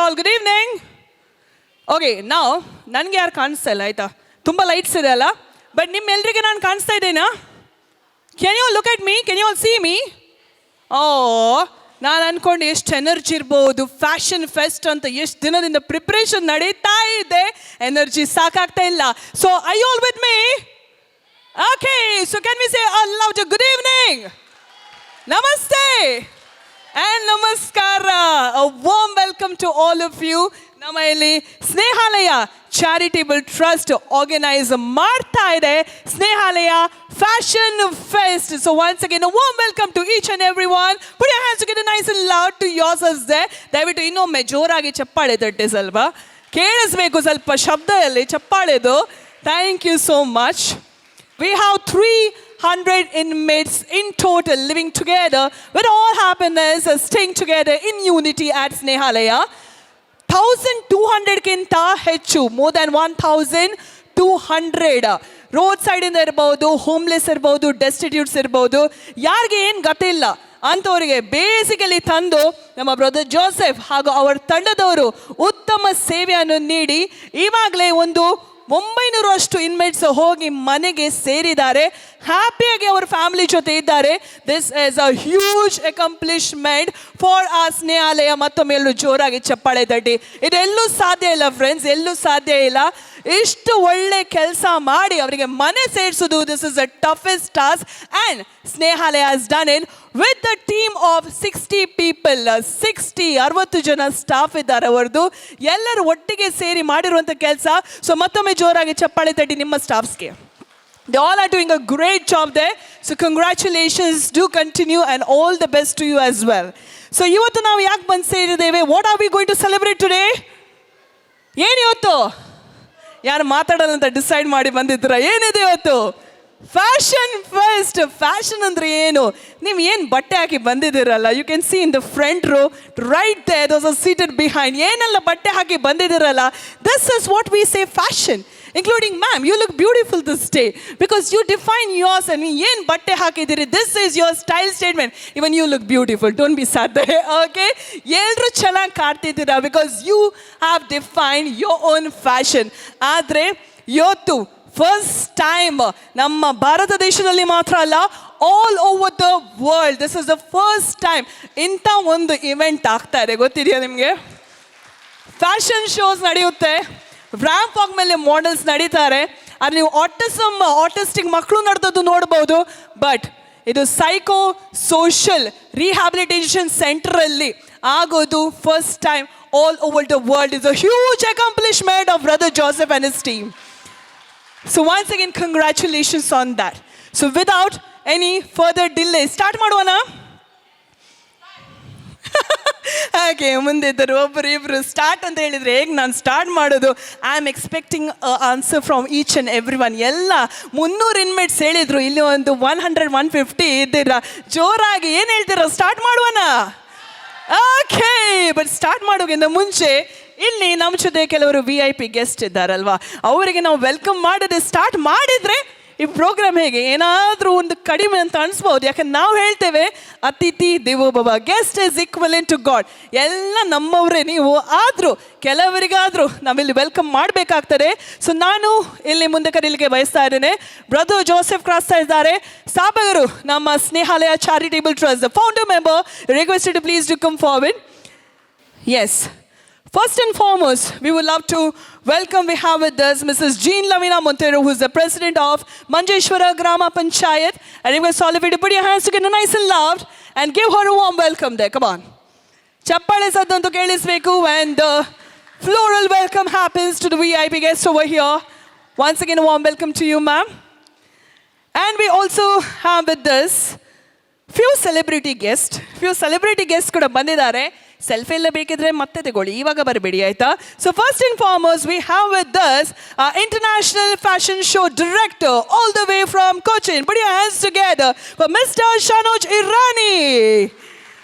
all, good evening. Okay, now ನನಗೆ ಯಾರು ಕಾಣಿಸ್ತಾ ಇಲ್ಲ ಆಯ್ತಾ, ತುಂಬ ಲೈಟ್ಸ್ ಇದೆ ಅಲ್ಲ, ಬಟ್ ನಿಮ್ಮೆಲ್ಲರಿಗೆ ನಾನು ಕಾಣಿಸ್ತಾ ಇದ್ದೇನಾ? Can you look at me, can you all see me? ಓ, ನಾನು ಅನ್ಕೊಂಡು ಎಷ್ಟು ಎನರ್ಜಿ ಇರ್ಬೋದು, ಫ್ಯಾಷನ್ ಫೆಸ್ಟ್ ಅಂತ ಎಷ್ಟು ದಿನದಿಂದ ಪ್ರಿಪ್ರೇಷನ್ ನಡೀತಾ ಇದೆ, ಎನರ್ಜಿ ಸಾಕಾಗ್ತಾ ಇಲ್ಲ. So I all with me? Okay, so can we say a loud good evening, ನಮಸ್ತೆ and namaskara. A warm welcome to all of you. ನಮ್ಮ ಇಲ್ಲಿ ಸ್ನೇಹಾಲಯ ಚಾರಿಟೇಬಲ್ ಟ್ರಸ್ಟ್ ಆರ್ಗನೈಸ್ ಮಾಡ್ತಾ ಇದೆ Snehalaya fashion fest. So once again a warm welcome to each and everyone. Put your hands together nice and loud to yourselves there. ದಯವಿಟ್ಟು ಇನ್ನೊಮ್ಮೆ ಜೋರಾಗಿ ಚಪ್ಪಾಳೆ ತಟ್ಟಿ, ಸ್ವಲ್ಪ ಕೇಳಿಸ್ಬೇಕು, ಸ್ವಲ್ಪ ಶಬ್ದದಲ್ಲಿ ಚಪ್ಪಾಳೆದು. Thank you so much. We have 300 inmates in total living together with all happiness, staying together in unity at Snehalaya. 1200 ಹೆಚ್ಚು, more than 1200 ರೋಡ್ ಸೈಡಿಂದ ಇರ್ಬೋದು, ಹೋಮ್ಲೆಸ್ ಇರ್ಬೋದು, ಡೆಸ್ಟಿಟ್ಯೂಟ್ಸ್ ಇರ್ಬೋದು, ಯಾರಿಗೆ ಏನು ಗೊತ್ತಿಲ್ಲ ಅಂಥವರಿಗೆ ಬೇಸಿಕಲಿ ತಂದು ನಮ್ಮ ಬ್ರದರ್ ಜೋಸೆಫ್ ಹಾಗೂ ಅವರ ತಂಡದವರು ಉತ್ತಮ ಸೇವೆಯನ್ನು ನೀಡಿ ಈವಾಗಲೇ 900 ಅಷ್ಟು ಇನ್ಮೇಟ್ಸ್ ಹೋಗಿ ಮನೆಗೆ ಸೇರಿದ್ದಾರೆ. ಹ್ಯಾಪಿಯಾಗಿ ಅವರ ಫ್ಯಾಮಿಲಿ ಜೊತೆ ಇದ್ದಾರೆ. This is a huge accomplishment for ಆ ಸ್ನೇಹಾಲಯ. ಮತ್ತೊಮ್ಮೆ ಎಲ್ಲೂ ಜೋರಾಗಿ ಚಪ್ಪಾಳೆ ತಟ್ಟಿ. ಇದೆಲ್ಲೂ ಸಾಧ್ಯ ಇಲ್ಲ ಫ್ರೆಂಡ್ಸ್, ಎಲ್ಲೂ ಸಾಧ್ಯ ಇಲ್ಲ. ಇಷ್ಟು ಒಳ್ಳೆ ಕೆಲಸ ಮಾಡಿ ಅವರಿಗೆ ಮನೆ ಸೇರಿಸೋದು, this is the toughest task and Snehalaya has done it with the team of 60 people. 60 ಜನ ಸ್ಟಾಫ್ ಇದ್ದಾರೆ ಅವರದು, ಎಲ್ಲರೂ ಒಟ್ಟಿಗೆ ಸೇರಿ ಮಾಡಿರುವಂಥ ಕೆಲಸ. ಸೊ ಮತ್ತೊಮ್ಮೆ ಜೋರಾಗಿ ಚಪ್ಪಾಳೆ ತಟ್ಟಿ ನಿಮ್ಮ ಸ್ಟಾಫ್ಸ್ಗೆ. They all are doing a great job there. So congratulations, do continue and all the best to you as well. So ಇವತ್ತು ನಾವು ಯಾಕೆ ಬಂದು ಸೇರಿದ್ದೇವೆ? What are we going to celebrate today? ಏನು ಇವತ್ತು? ಯಾರು ಮಾತಾಡೋಣ ಅಂತ ಡಿಸೈಡ್ ಮಾಡಿ ಬಂದಿದ್ದೀರಾ? ಏನಿದೆ ಇವತ್ತು? Fashion fest. ಫ್ಯಾಷನ್ ಅಂದರೆ ಏನು? ನೀವು ಏನು ಬಟ್ಟೆ ಹಾಕಿ ಬಂದಿದ್ದೀರಲ್ಲ, you can see in the front row right there, those are seated behind. ಏನೆಲ್ಲ ಬಟ್ಟೆ ಹಾಕಿ ಬಂದಿದ್ದೀರಲ್ಲ, this is what we say fashion. Including ma'am, you look beautiful this day because you define yours and ಏನು ಬಟ್ಟೆ ಹಾಕಿದ್ದೀರಿ, this is your style statement. Even you look beautiful, don't be sad there, okay? ಎಲ್ಲರೂ ಚೆನ್ನಾಗಿ ಕಾಡ್ತಿದ್ದೀರಾ because you have defined your own fashion. ಆದರೆ ಇವತ್ತು first time ನಮ್ಮ ಭಾರತ ದೇಶದಲ್ಲಿ ಮಾತ್ರ ಅಲ್ಲ, all over the world this is the first time ಇಂಥ ಒಂದು ಇವೆಂಟ್ ಆಗ್ತಾ ಇದೆ. ಗೊತ್ತಿದೆಯಾ ನಿಮಗೆ? ಫ್ಯಾಷನ್ ಶೋಸ್ ನಡೆಯುತ್ತೆ, ರ್ಯಾಂಪ್ ವಾಕ್ ಮೇಲೆ ಮಾಡೆಲ್ಸ್ ನಡೀತಾರೆ. ಆದರೆ ನೀವು ಆಟಿಸ್ಟಿಕ್ ಮಕ್ಕಳು ನಡೆದದ್ದು ನೋಡ್ಬೋದು. ಬಟ್ ಇದು ಸೈಕೋ ಸೋಷಲ್ ರಿಹ್ಯಾಬಿಲಿಟೇಷನ್ ಸೆಂಟರಲ್ಲಿ ಆಗೋದು first time all over the world. Is a huge accomplishment of brother Joseph and his team. So once again, congratulations on that. So without any further delay, start ಮಾಡುವನಾ? ಹಾಗೆ ಮುಂದೆ ಇದ್ದರು ಒಬ್ಬರು start ಅಂತ ಹೇಳಿದರೆ ಹೇಗೆ ನಾನು start ಮಾಡೋದು? I am expecting answer from each and every one. ಎಲ್ಲ 300 ಇನ್ಮೇಟ್ಸ್ ಹೇಳಿದರು, ಇಲ್ಲಿ ಒಂದು 100-150 ಇದ್ದೀರಾ. ಜೋರಾಗಿ ಏನು ಹೇಳ್ತೀರಾ? ಸ್ಟಾರ್ಟ್ ಮಾಡುವನಾ? ಓಕೆ, ಬಟ್ ಸ್ಟಾರ್ಟ್ ಮಾಡೋಕ್ಕಿಂತ ಮುಂಚೆ ಇಲ್ಲಿ ನಮ್ಮ ಜೊತೆ ಕೆಲವರು VIP ಗೆಸ್ಟ್ ಇದ್ದಾರಲ್ವಾ, ಅವರಿಗೆ ನಾವು ವೆಲ್ಕಮ್ ಮಾಡದೆ ಸ್ಟಾರ್ಟ್ ಮಾಡಿದರೆ ಈ ಪ್ರೋಗ್ರಾಮ್ ಹೇಗೆ ಏನಾದರೂ ಒಂದು ಕಡಿಮೆ ಅಂತ ಅನಿಸ್ಬೋದು. ಯಾಕಂದ್ರೆ ನಾವು ಹೇಳ್ತೇವೆ ಅತಿಥಿ ದೇವೋ ಭವ, guest is equivalent to god. ಎಲ್ಲ ನಮ್ಮವರೇ ನೀವು, ಆದರೂ ಕೆಲವರಿಗಾದರೂ ನಾವಿಲ್ಲಿ ವೆಲ್ಕಮ್ ಮಾಡಬೇಕಾಗ್ತದೆ. ಸೊ ನಾನು ಇಲ್ಲಿ ಮುಂದೆ ಕರೀಲಿಕ್ಕೆ ಬಯಸ್ತಾ ಇದ್ದೇನೆ, ಬ್ರದರ್ ಜೋಸೆಫ್ ಕ್ರಾಸ್ತಾ ಇದ್ದಾರೆ, ಸ್ಥಾಪಕರು ನಮ್ಮ Snehalaya charitable trust, founder member. Requested to please to come forward. Yes, first and foremost, we would love to welcome, we have with us Mrs. Jean Lavina Montero, who is the president of Manjeshwar Grama Panchayat. And request all of you to put your hands together nice and loud and give her a warm welcome there. Come on. Chappale saddantu kelisbeku when the floral welcome happens to the VIP guests over here. Once again, a warm welcome to you, ma'am. And we also have with us few celebrity guests ಕೂಡ ಬಂದಿದ್ದಾರೆ. Selfie ಎಲ್ಲ ಬೇಕಿದ್ರೆ ಮತ್ತೆ ತಗೊಳ್ಳಿ, ಇವಾಗ ಬರಬೇಡಿ ಆಯ್ತಾ. So first and foremost V have with us international fashion show director all the way from Cochin. Put your hands together for Mr. Shanuj Irani.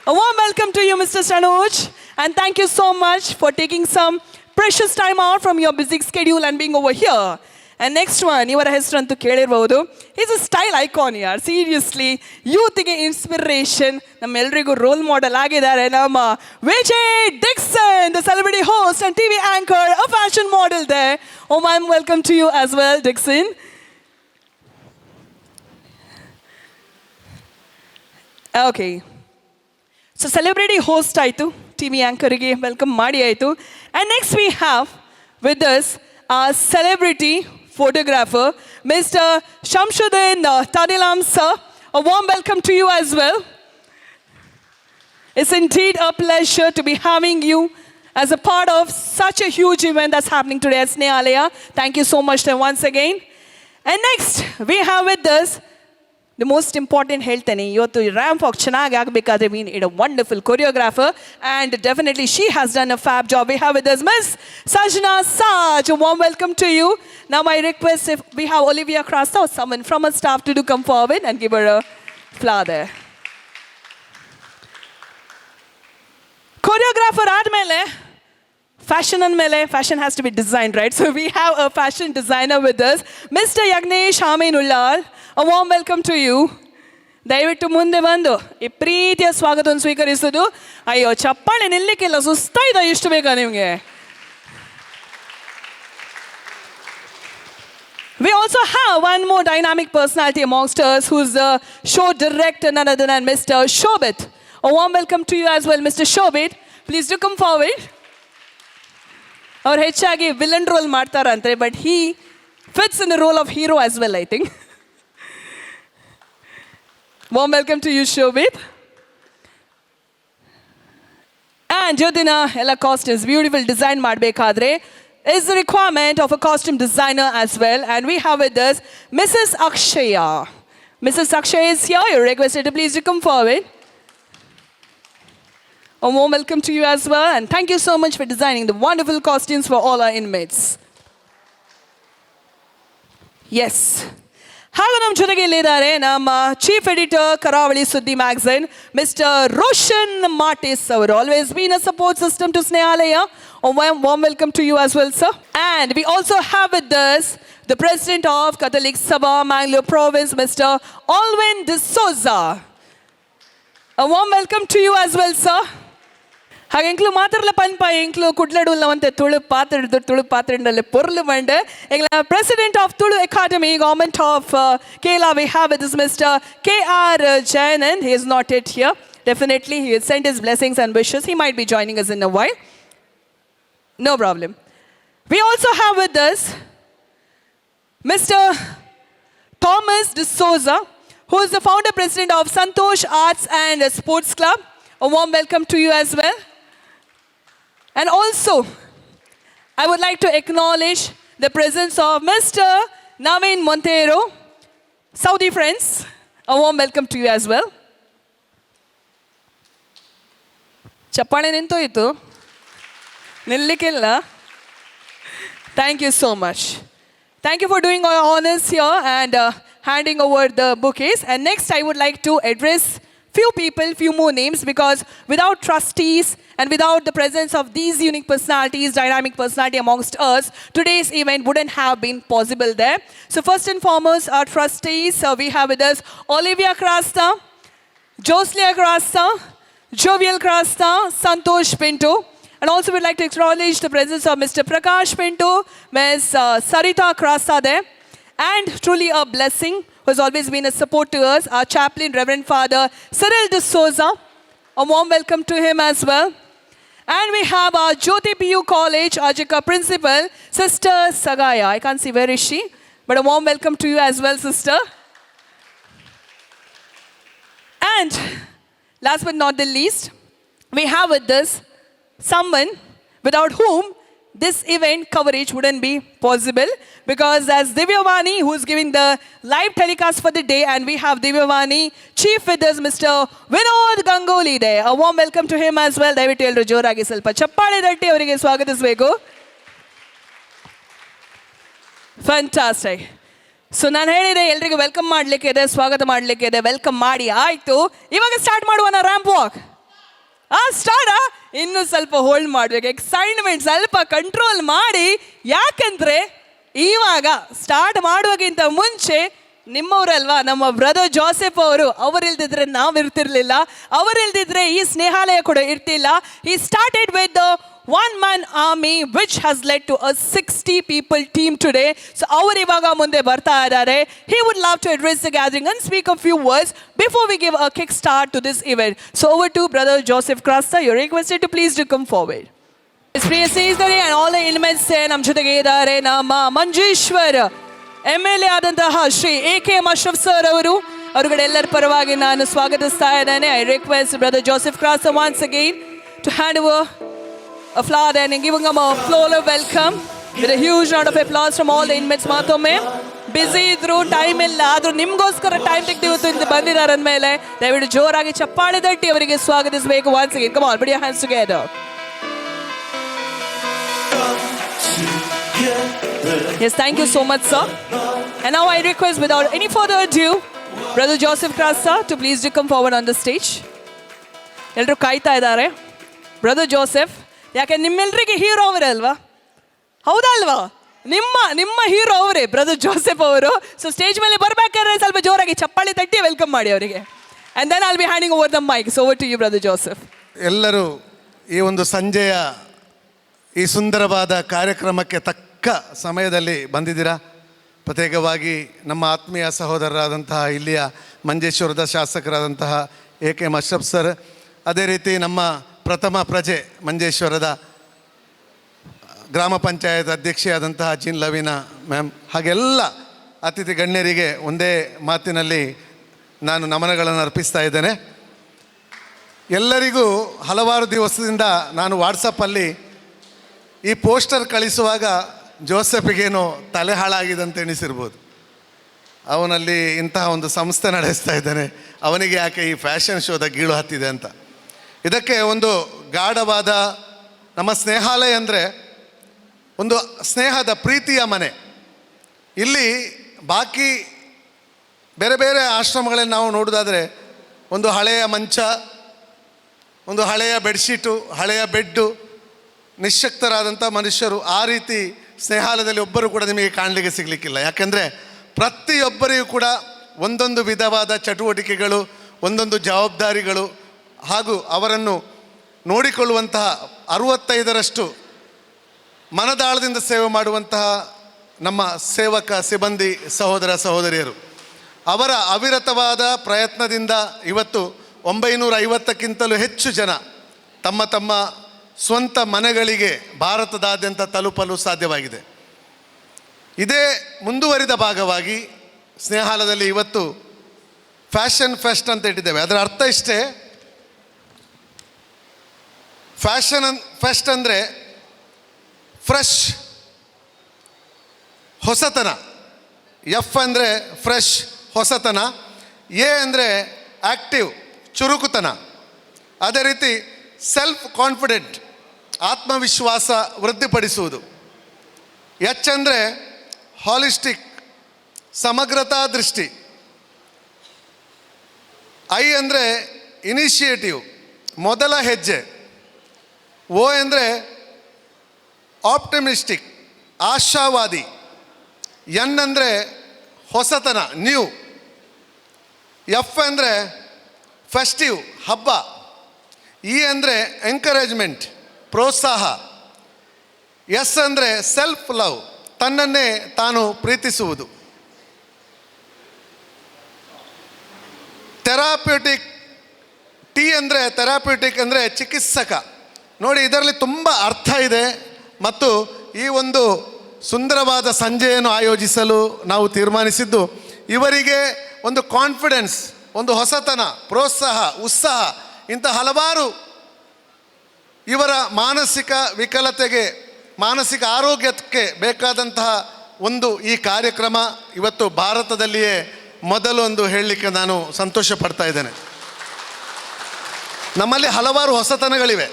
A warm welcome to you, Mr. Shanuj, and thank you so much for taking some precious time out from your busy schedule and being over here. And next one, ಇವರ ಹೆಸರಂತೂ ಕೇಳಿರ್ಬೋದು. Is a style icon ಯಾರ್, seriously ಯೂತ್ಗೆ inspiration, ನಮ್ಮೆಲ್ಲರಿಗೂ role model ಆಗಿದ್ದಾರೆ ನಮ್ಮ Vijay Dixon, the celebrity host and TV anchor, a fashion model they. Oh ma'am, welcome to you as well Dixon. Okay, so celebrity host ಆಯಿತು, T V ಆ್ಯಂಕರಿಗೆ welcome ಮಾಡಿ ಆಯಿತು. And next we have with us our celebrity photographer, Mr. Shamshuddin Tanilam sir. A warm welcome to you as well. It's indeed a pleasure to be having you as a part of such a huge event that's happening today at Snehalaya. Thank you so much once again. And next we have with us the most important ಹೇಳ್ತೇನೆ ಇವತ್ತು ramp walk ಚೆನ್ನಾಗಿ ಆಗಬೇಕಾದ್ರೆ we need a wonderful choreographer, and definitely she has done a fab job. We have with us Miss Sajna Saj. A warm welcome to you. Now my request, if we have Olivia Crasta or someone from her staff to do come forward and give her a flower there. Choreographer ಆದಮೇಲೆ fashion ಅಂದಮೇಲೆ fashion has to be design, right? So we have a fashion designer with us, mister Yajnesh ಹಾಮೇನುಳ್ಳಾಲ್. A warm welcome to you. ದಯವಿಟ್ಟು ಮುಂದೆ ಬಂದು ಈ ಪ್ರೀತಿಯ ಸ್ವಾಗತವನ್ನು ಸ್ವೀಕರಿಸೋದು. ಅಯ್ಯೋ, ಚಪ್ಪಾಳೆ ನಿಲ್ಲಿಕ್ಕಿಲ್ಲ, ಸುಸ್ತಾಯ್ತಾ ಇಷ್ಟು ಬೇಕಾ ನಿಮಗೆ? We also have one more dynamic personality amongst us, who's the show director, none other than Mr. Shobit. A warm welcome to you as well, Mr. Shobit. Please do come forward. ಅವ್ರು ಹೆಚ್ಚಾಗಿ villain roll ಮಾಡ್ತಾರಂತೆ, but he fits in the role of hero as well, I think. Warm welcome to you, Shobit. And Jyotina, ಎಲ್ಲ costumes beautiful design ಮಾಡಬೇಕಾದ್ರೆ is the requirement of a costume designer as well. And we have with us Mrs. Akshaya. Mrs. Akshaya is here. You're requested to please to come forward. A warm welcome to you as well. And thank you so much for designing the wonderful costumes for all our inmates. Yes. ಹಾಗೂ ನಮ್ಮ ಜೊತೆಗೆ ಇಲ್ಲಿದ್ದಾರೆ ನಮ್ಮ chief editor ಕರಾವಳಿ ಸುದ್ದಿ magazine, mister Roshan Mathias ಅವರು. Always been a support system to Snehalaya. Warm welcome to you as well sir. And we also have with us the president of Catholic Sabha, Mangalore Province, Mr. Alvin D'Souza. A warm welcome to you as well, sir. ಹಾಗೆ ಎಂಕ್ಲು ಮಾತ್ರಲ್ಲ ಪನ್ಪ ಎಂಕ್ಲು ಕುಡ್ಲಡುಲ್ಲವಂತೆ ತುಳು ಪಾತ್ರೆಂಡಲ್ಲಿ ಪೊರ್ಲು ಬಂಡೆ ಎಂಗ್ಲ president of Tulu academy government of Kerala. We have with us Mr. K.R. Jayanan. He is not yet here. Definitely he has sent his blessings and wishes. He might be joining us in a while. No problem. We also have with us Mr. Thomas D'Souza, who is the founder president of Santosh Arts and Sports Club. A warm welcome to you as well. And also, I would like to acknowledge the presence of Mr. Naveen Montero, Saudi friends. A warm welcome to you as well. ಚಪ್ಪಾಳೆ ನಿಂತೋಯ್ತು, ನಿಲ್ಲಿಕ್ಕಿಲ್ಲ. Thank you so much. Thank you for doing our honors here and handing over the bouquets. And next, I would like to address few people, few more names, because without trustees and without the presence of these unique personalities, dynamic personality amongst us, today's event wouldn't have been possible there. So first and foremost, our trustees, we have with us Olivia Crasta, Joslia Crasta, Jovial Crasta, Santosh Pinto. And also we'd like to acknowledge the presence of Mr. Prakash Pinto, Ms. Sarita Crasta there. And truly a blessing, who has always been a support to us, our chaplain, Reverend Father Cyril D'Souza. A warm welcome to him as well. And we have our Jyoti PU College, Ajika Principal, Sister Sagaya. I can't see, where is she? But a warm welcome to you as well, sister. And last but not the least, we have with us someone without whom this event coverage wouldn't be possible, because as Divyavani, who is giving the live telecast for the day, and we have Divyavani chief with us, Mr. Vinod Ganguly there. A warm welcome to him as well. ದಯವಿಟ್ಟು ಎಲ್ಲರೂ ಜೋರಾಗಿ ಸ್ವಲ್ಪ ಚಪ್ಪಾಳೆ ತಟ್ಟಿ ಅವರಿಗೆ ಸ್ವಾಗತಿಸಬೇಕು. Fantastic. So ನಾನು ಹೇಳಿದೆ ಎಲ್ರಿಗೂ ವೆಲ್ಕಮ್ ಮಾಡಲಿಕ್ಕೆ ಇದೆ, ಸ್ವಾಗತ ಮಾಡಲಿಕ್ಕೆ ಇದೆ. ವೆಲ್ಕಮ್ ಮಾಡಿ ಆಯಿತು. ಇವಾಗ ಸ್ಟಾರ್ಟ್ ಮಾಡುವನ ರ್ಯಾಂಪ್ ವಾಕ್? ಸ್ಟಾರ್ಟಾ? ಇನ್ನೂ ಸ್ವಲ್ಪ ಹೋಲ್ಡ್ ಮಾಡಬೇಕು, ಎಕ್ಸೈಟ್ಮೆಂಟ್ ಸ್ವಲ್ಪ ಕಂಟ್ರೋಲ್ ಮಾಡಿ. ಯಾಕಂದರೆ ಇವಾಗ ಸ್ಟಾರ್ಟ್ ಮಾಡುವಾಗಿಂತ ಮುಂಚೆ ನಿಮ್ಮವರಲ್ವಾ ನಮ್ಮ ಬ್ರದರ್ ಜೋಸೆಫ್ ಅವರಿಲ್ದಿದ್ರೆ ನಾವು ಇರ್ತಿರ್ಲಿಲ್ಲ, ಅವರಿಲ್ದಿದ್ರೆ ಈ ಸ್ನೇಹಾಲಯ ಕೂಡ ಇರ್ತಿಲ್ಲ. He started with the one-man army which has led to a 60 people team today. So ಅವರು ಇವಾಗ ಮುಂದೆ ಬರ್ತಾ ಇದ್ದಾರೆ. He would love to address the gathering and speak a few words before we give a kick start to this event. So over to brother Joseph Crasta. You're requested to please to come forward. ಪ್ರಿಯ ಸ್ನೇಹಿತರೆ and all the inmates ನಮ್ಮ ಜೊತೆಗೆ ಇದ್ದಾರೆ ನಮ್ಮ Manjeshwar MLA ಆದಂತಹ Shri AK ಮಶ್ರಫ್ sir ಅವರುಗಡೆ ಎಲ್ಲರ ಪರವಾಗಿ ನಾನು ಸ್ವಾಗತಿಸ್ತಾ ಇದ್ದೇನೆ. I request brother Joseph Crasta once again to hand over a flower and giving them a floral welcome with a huge round of applause from all the inmates. ಮಾತೊಮ್ಮೆ ಬಿಸಿ ಇದ್ರು, time ಇಲ್ಲ, ಆದ್ರೂ ನಿಮ್ಗೋಸ್ಕರ time ತೆಗೆದು ಇವತ್ತು ಇಲ್ಲಿ ಬಂದಿದ್ದಾರೆ ಅಂದಮೇಲೆ ದಯವಿಟ್ಟು ಜೋರಾಗಿ ಚಪ್ಪಾಳೆ ತಟ್ಟಿ ಅವರಿಗೆ ಸ್ವಾಗತಿಸಬೇಕು. once again, come on, put your hands together. Yes, thank you so much, sir. And now I request, without any further ado, brother Joseph Crasta to please to come forward on the stage. ಎಲ್ಲರೂ ಕಾಯ್ತಾ ಇದ್ದಾರೆ. Brother Joseph, ಯಾಕೆ ನಿಮ್ಮೆಲ್ಲರಿಗೆ hero ಅವರೇ ಅಲ್ವಾ? ಹೌದಲ್ವಾ? ನಿಮ್ಮ hero ಅವರೇ brother Joseph ಅವರು. ಸೊ ಸ್ಟೇಜ್ ಮೇಲೆ ಬರಬೇಕಾದ್ರೆ ಸ್ವಲ್ಪ ಜೋರಾಗಿ ಚಪ್ಪಾಳಿ ತಟ್ಟಿ ವೆಲ್ಕಮ್ ಮಾಡಿ ಅವರಿಗೆ. And then I'll be handing over the mic. So over to you, brother Joseph. ಎಲ್ಲರೂ ಈ ಒಂದು ಸಂಜೆಯ ಈ ಸುಂದರವಾದ ಕಾರ್ಯಕ್ರಮಕ್ಕೆ ತಕ್ಕ ಸಮಯದಲ್ಲಿ ಬಂದಿದ್ದೀರಾ. ಪ್ರತ್ಯೇಕವಾಗಿ ನಮ್ಮ ಆತ್ಮೀಯ ಸಹೋದರರಾದಂತಹ ಇಲ್ಲಿಯ ಮಂಜೇಶ್ವರದ ಶಾಸಕರಾದಂತಹ AK ಮಶ್ರಫ್ ಸರ್, ಅದೇ ರೀತಿ ನಮ್ಮ ಪ್ರಥಮ ಪ್ರಜೆ ಮಂಜೇಶ್ವರದ ಗ್ರಾಮ ಪಂಚಾಯತ್ ಅಧ್ಯಕ್ಷೆಯಾದಂತಹ ಜಿನ್ ಲವೀನಾ ಮ್ಯಾಮ್, ಹಾಗೆಲ್ಲ ಅತಿಥಿ ಗಣ್ಯರಿಗೆ ಒಂದೇ ಮಾತಿನಲ್ಲಿ ನಾನು ನಮನಗಳನ್ನು ಅರ್ಪಿಸ್ತಾ ಇದ್ದೇನೆ. ಎಲ್ಲರಿಗೂ ಹಲವಾರು ದಿವಸದಿಂದ ನಾನು ವಾಟ್ಸಪ್ಪಲ್ಲಿ ಈ ಪೋಸ್ಟರ್ ಕಳಿಸುವಾಗ ಜೋಸೆಫಿಗೇನೋ ತಲೆ ಹಾಳಾಗಿದಂತೆ ಎಣಿಸಿರ್ಬೋದು. ಅವನಲ್ಲಿ ಇಂತಹ ಒಂದು ಸಂಸ್ಥೆ ನಡೆಸ್ತಾ ಇದ್ದಾನೆ, ಅವನಿಗೆ ಯಾಕೆ ಈ ಫ್ಯಾಷನ್ ಶೋದ ಗೀಳು ಹತ್ತಿದೆ ಅಂತ. ಇದಕ್ಕೆ ಒಂದು ಗಾಢವಾದ ನಮ್ಮ ಸ್ನೇಹಾಲಯ ಅಂದರೆ ಒಂದು ಸ್ನೇಹದ ಪ್ರೀತಿಯ ಮನೆ. ಇಲ್ಲಿ ಬಾಕಿ ಬೇರೆ ಬೇರೆ ಆಶ್ರಮಗಳಲ್ಲಿ ನಾವು ನೋಡೋದಾದರೆ ಒಂದು ಹಳೆಯ ಮಂಚ, ಒಂದು ಹಳೆಯ ಬೆಡ್ಶೀಟು, ಹಳೆಯ ಬೆಡ್ಡು, ನಿಶ್ಶಕ್ತರಾದಂಥ ಮನುಷ್ಯರು, ಆ ರೀತಿ ಸ್ನೇಹಾಲಯದಲ್ಲಿ ಒಬ್ಬರು ಕೂಡ ನಿಮಗೆ ಕಾಣಲಿಕ್ಕೆ ಸಿಗಲಿಕ್ಕಿಲ್ಲ. ಯಾಕೆಂದರೆ ಪ್ರತಿಯೊಬ್ಬರಿಗೂ ಕೂಡ ಒಂದೊಂದು ವಿಧವಾದ ಚಟುವಟಿಕೆಗಳು, ಒಂದೊಂದು ಜವಾಬ್ದಾರಿಗಳು, ಹಾಗೂ ಅವರನ್ನು ನೋಡಿಕೊಳ್ಳುವಂತಹ 65ರಷ್ಟು ಮನದಾಳದಿಂದ ಸೇವೆ ಮಾಡುವಂತಹ ನಮ್ಮ ಸೇವಕ ಸಿಬ್ಬಂದಿ ಸಹೋದರ ಸಹೋದರಿಯರು, ಅವರ ಅವಿರತವಾದ ಪ್ರಯತ್ನದಿಂದ ಇವತ್ತು 950ಕ್ಕಿಂತಲೂ ಹೆಚ್ಚು ಜನ ತಮ್ಮ ತಮ್ಮ ಸ್ವಂತ ಮನೆಗಳಿಗೆ ಭಾರತದಾದ್ಯಂತ ತಲುಪಲು ಸಾಧ್ಯವಾಗಿದೆ. ಇದೇ ಮುಂದುವರಿದ ಭಾಗವಾಗಿ ಸ್ನೇಹಾಲಯದಲ್ಲಿ ಇವತ್ತು ಫ್ಯಾಷನ್ ಫೆಸ್ಟ್ ಅಂತ ಇಟ್ಟಿದ್ದೇವೆ. ಅದರ ಅರ್ಥ ಇಷ್ಟೇ, ಫ್ಯಾಷನ್ ಫೆಸ್ಟ್ ಅಂದರೆ ಫ್ರೆಶ್, ಹೊಸತನ. F ಅಂದರೆ ಫ್ರೆಶ್, ಹೊಸತನ. A ಅಂದರೆ ಆ್ಯಕ್ಟಿವ್, ಚುರುಕುತನ. ಅದೇ ರೀತಿ ಸೆಲ್ಫ್ ಕಾನ್ಫಿಡೆಂಟ್, ಆತ್ಮವಿಶ್ವಾಸ ವೃದ್ಧಿಪಡಿಸುವುದು. H ಅಂದರೆ ಹಾಲಿಸ್ಟಿಕ್, ಸಮಗ್ರತಾ ದೃಷ್ಟಿ. I ಅಂದರೆ ಇನಿಷಿಯೇಟಿವ್, ಮೊದಲ ಹೆಜ್ಜೆ. O ಅಂದರೆ ಆಪ್ಟಿಮಿಸ್ಟಿಕ್, ಆಶಾವಾದಿ. N ಅಂದರೆ ಹೊಸತನ, ನ್ಯೂ. F ಅಂದರೆ ಫೆಸ್ಟಿವ್, ಹಬ್ಬ. E ಅಂದರೆ ಎಂಕರೇಜ್ಮೆಂಟ್, ಪ್ರೋತ್ಸಾಹ. S ಅಂದರೆ ಸೆಲ್ಫ್ ಲವ್, ತನ್ನನ್ನೇ ತಾನು ಪ್ರೀತಿಸುವುದು. ಥೆರಾಪ್ಯೂಟಿಕ್, T ಅಂದರೆ ಥೆರಾಪ್ಯೂಟಿಕ್ ಅಂದರೆ ಚಿಕಿತ್ಸಕ. ನೋಡಿ, ಇದರಲ್ಲಿ ತುಂಬ ಅರ್ಥ ಇದೆ. ಮತ್ತು ಈ ಒಂದು ಸುಂದರವಾದ ಸಂಜೆಯನ್ನು ಆಯೋಜಿಸಲು ನಾವು ತೀರ್ಮಾನಿಸಿದ್ದು ಇವರಿಗೆ ಒಂದು ಕಾನ್ಫಿಡೆನ್ಸ್, ಒಂದು ಹೊಸತನ, ಪ್ರೋತ್ಸಾಹ, ಉತ್ಸಾಹ, ಇಂಥ ಹಲವಾರು ಇವರ ಮಾನಸಿಕ ವಿಕಲತೆಗೆ, ಮಾನಸಿಕ ಆರೋಗ್ಯಕ್ಕೆ ಬೇಕಾದಂತಹ ಒಂದು ಈ ಕಾರ್ಯಕ್ರಮ ಇವತ್ತು ಭಾರತದಲ್ಲಿಯೇ ಮೊದಲು ಒಂದು ಹೇಳಲಿಕ್ಕೆ ನಾನು ಸಂತೋಷ ಪಡ್ತಾ ಇದ್ದೇನೆ. ನಮ್ಮಲ್ಲಿ ಹಲವಾರು ಹೊಸತನಗಳಿವೆ.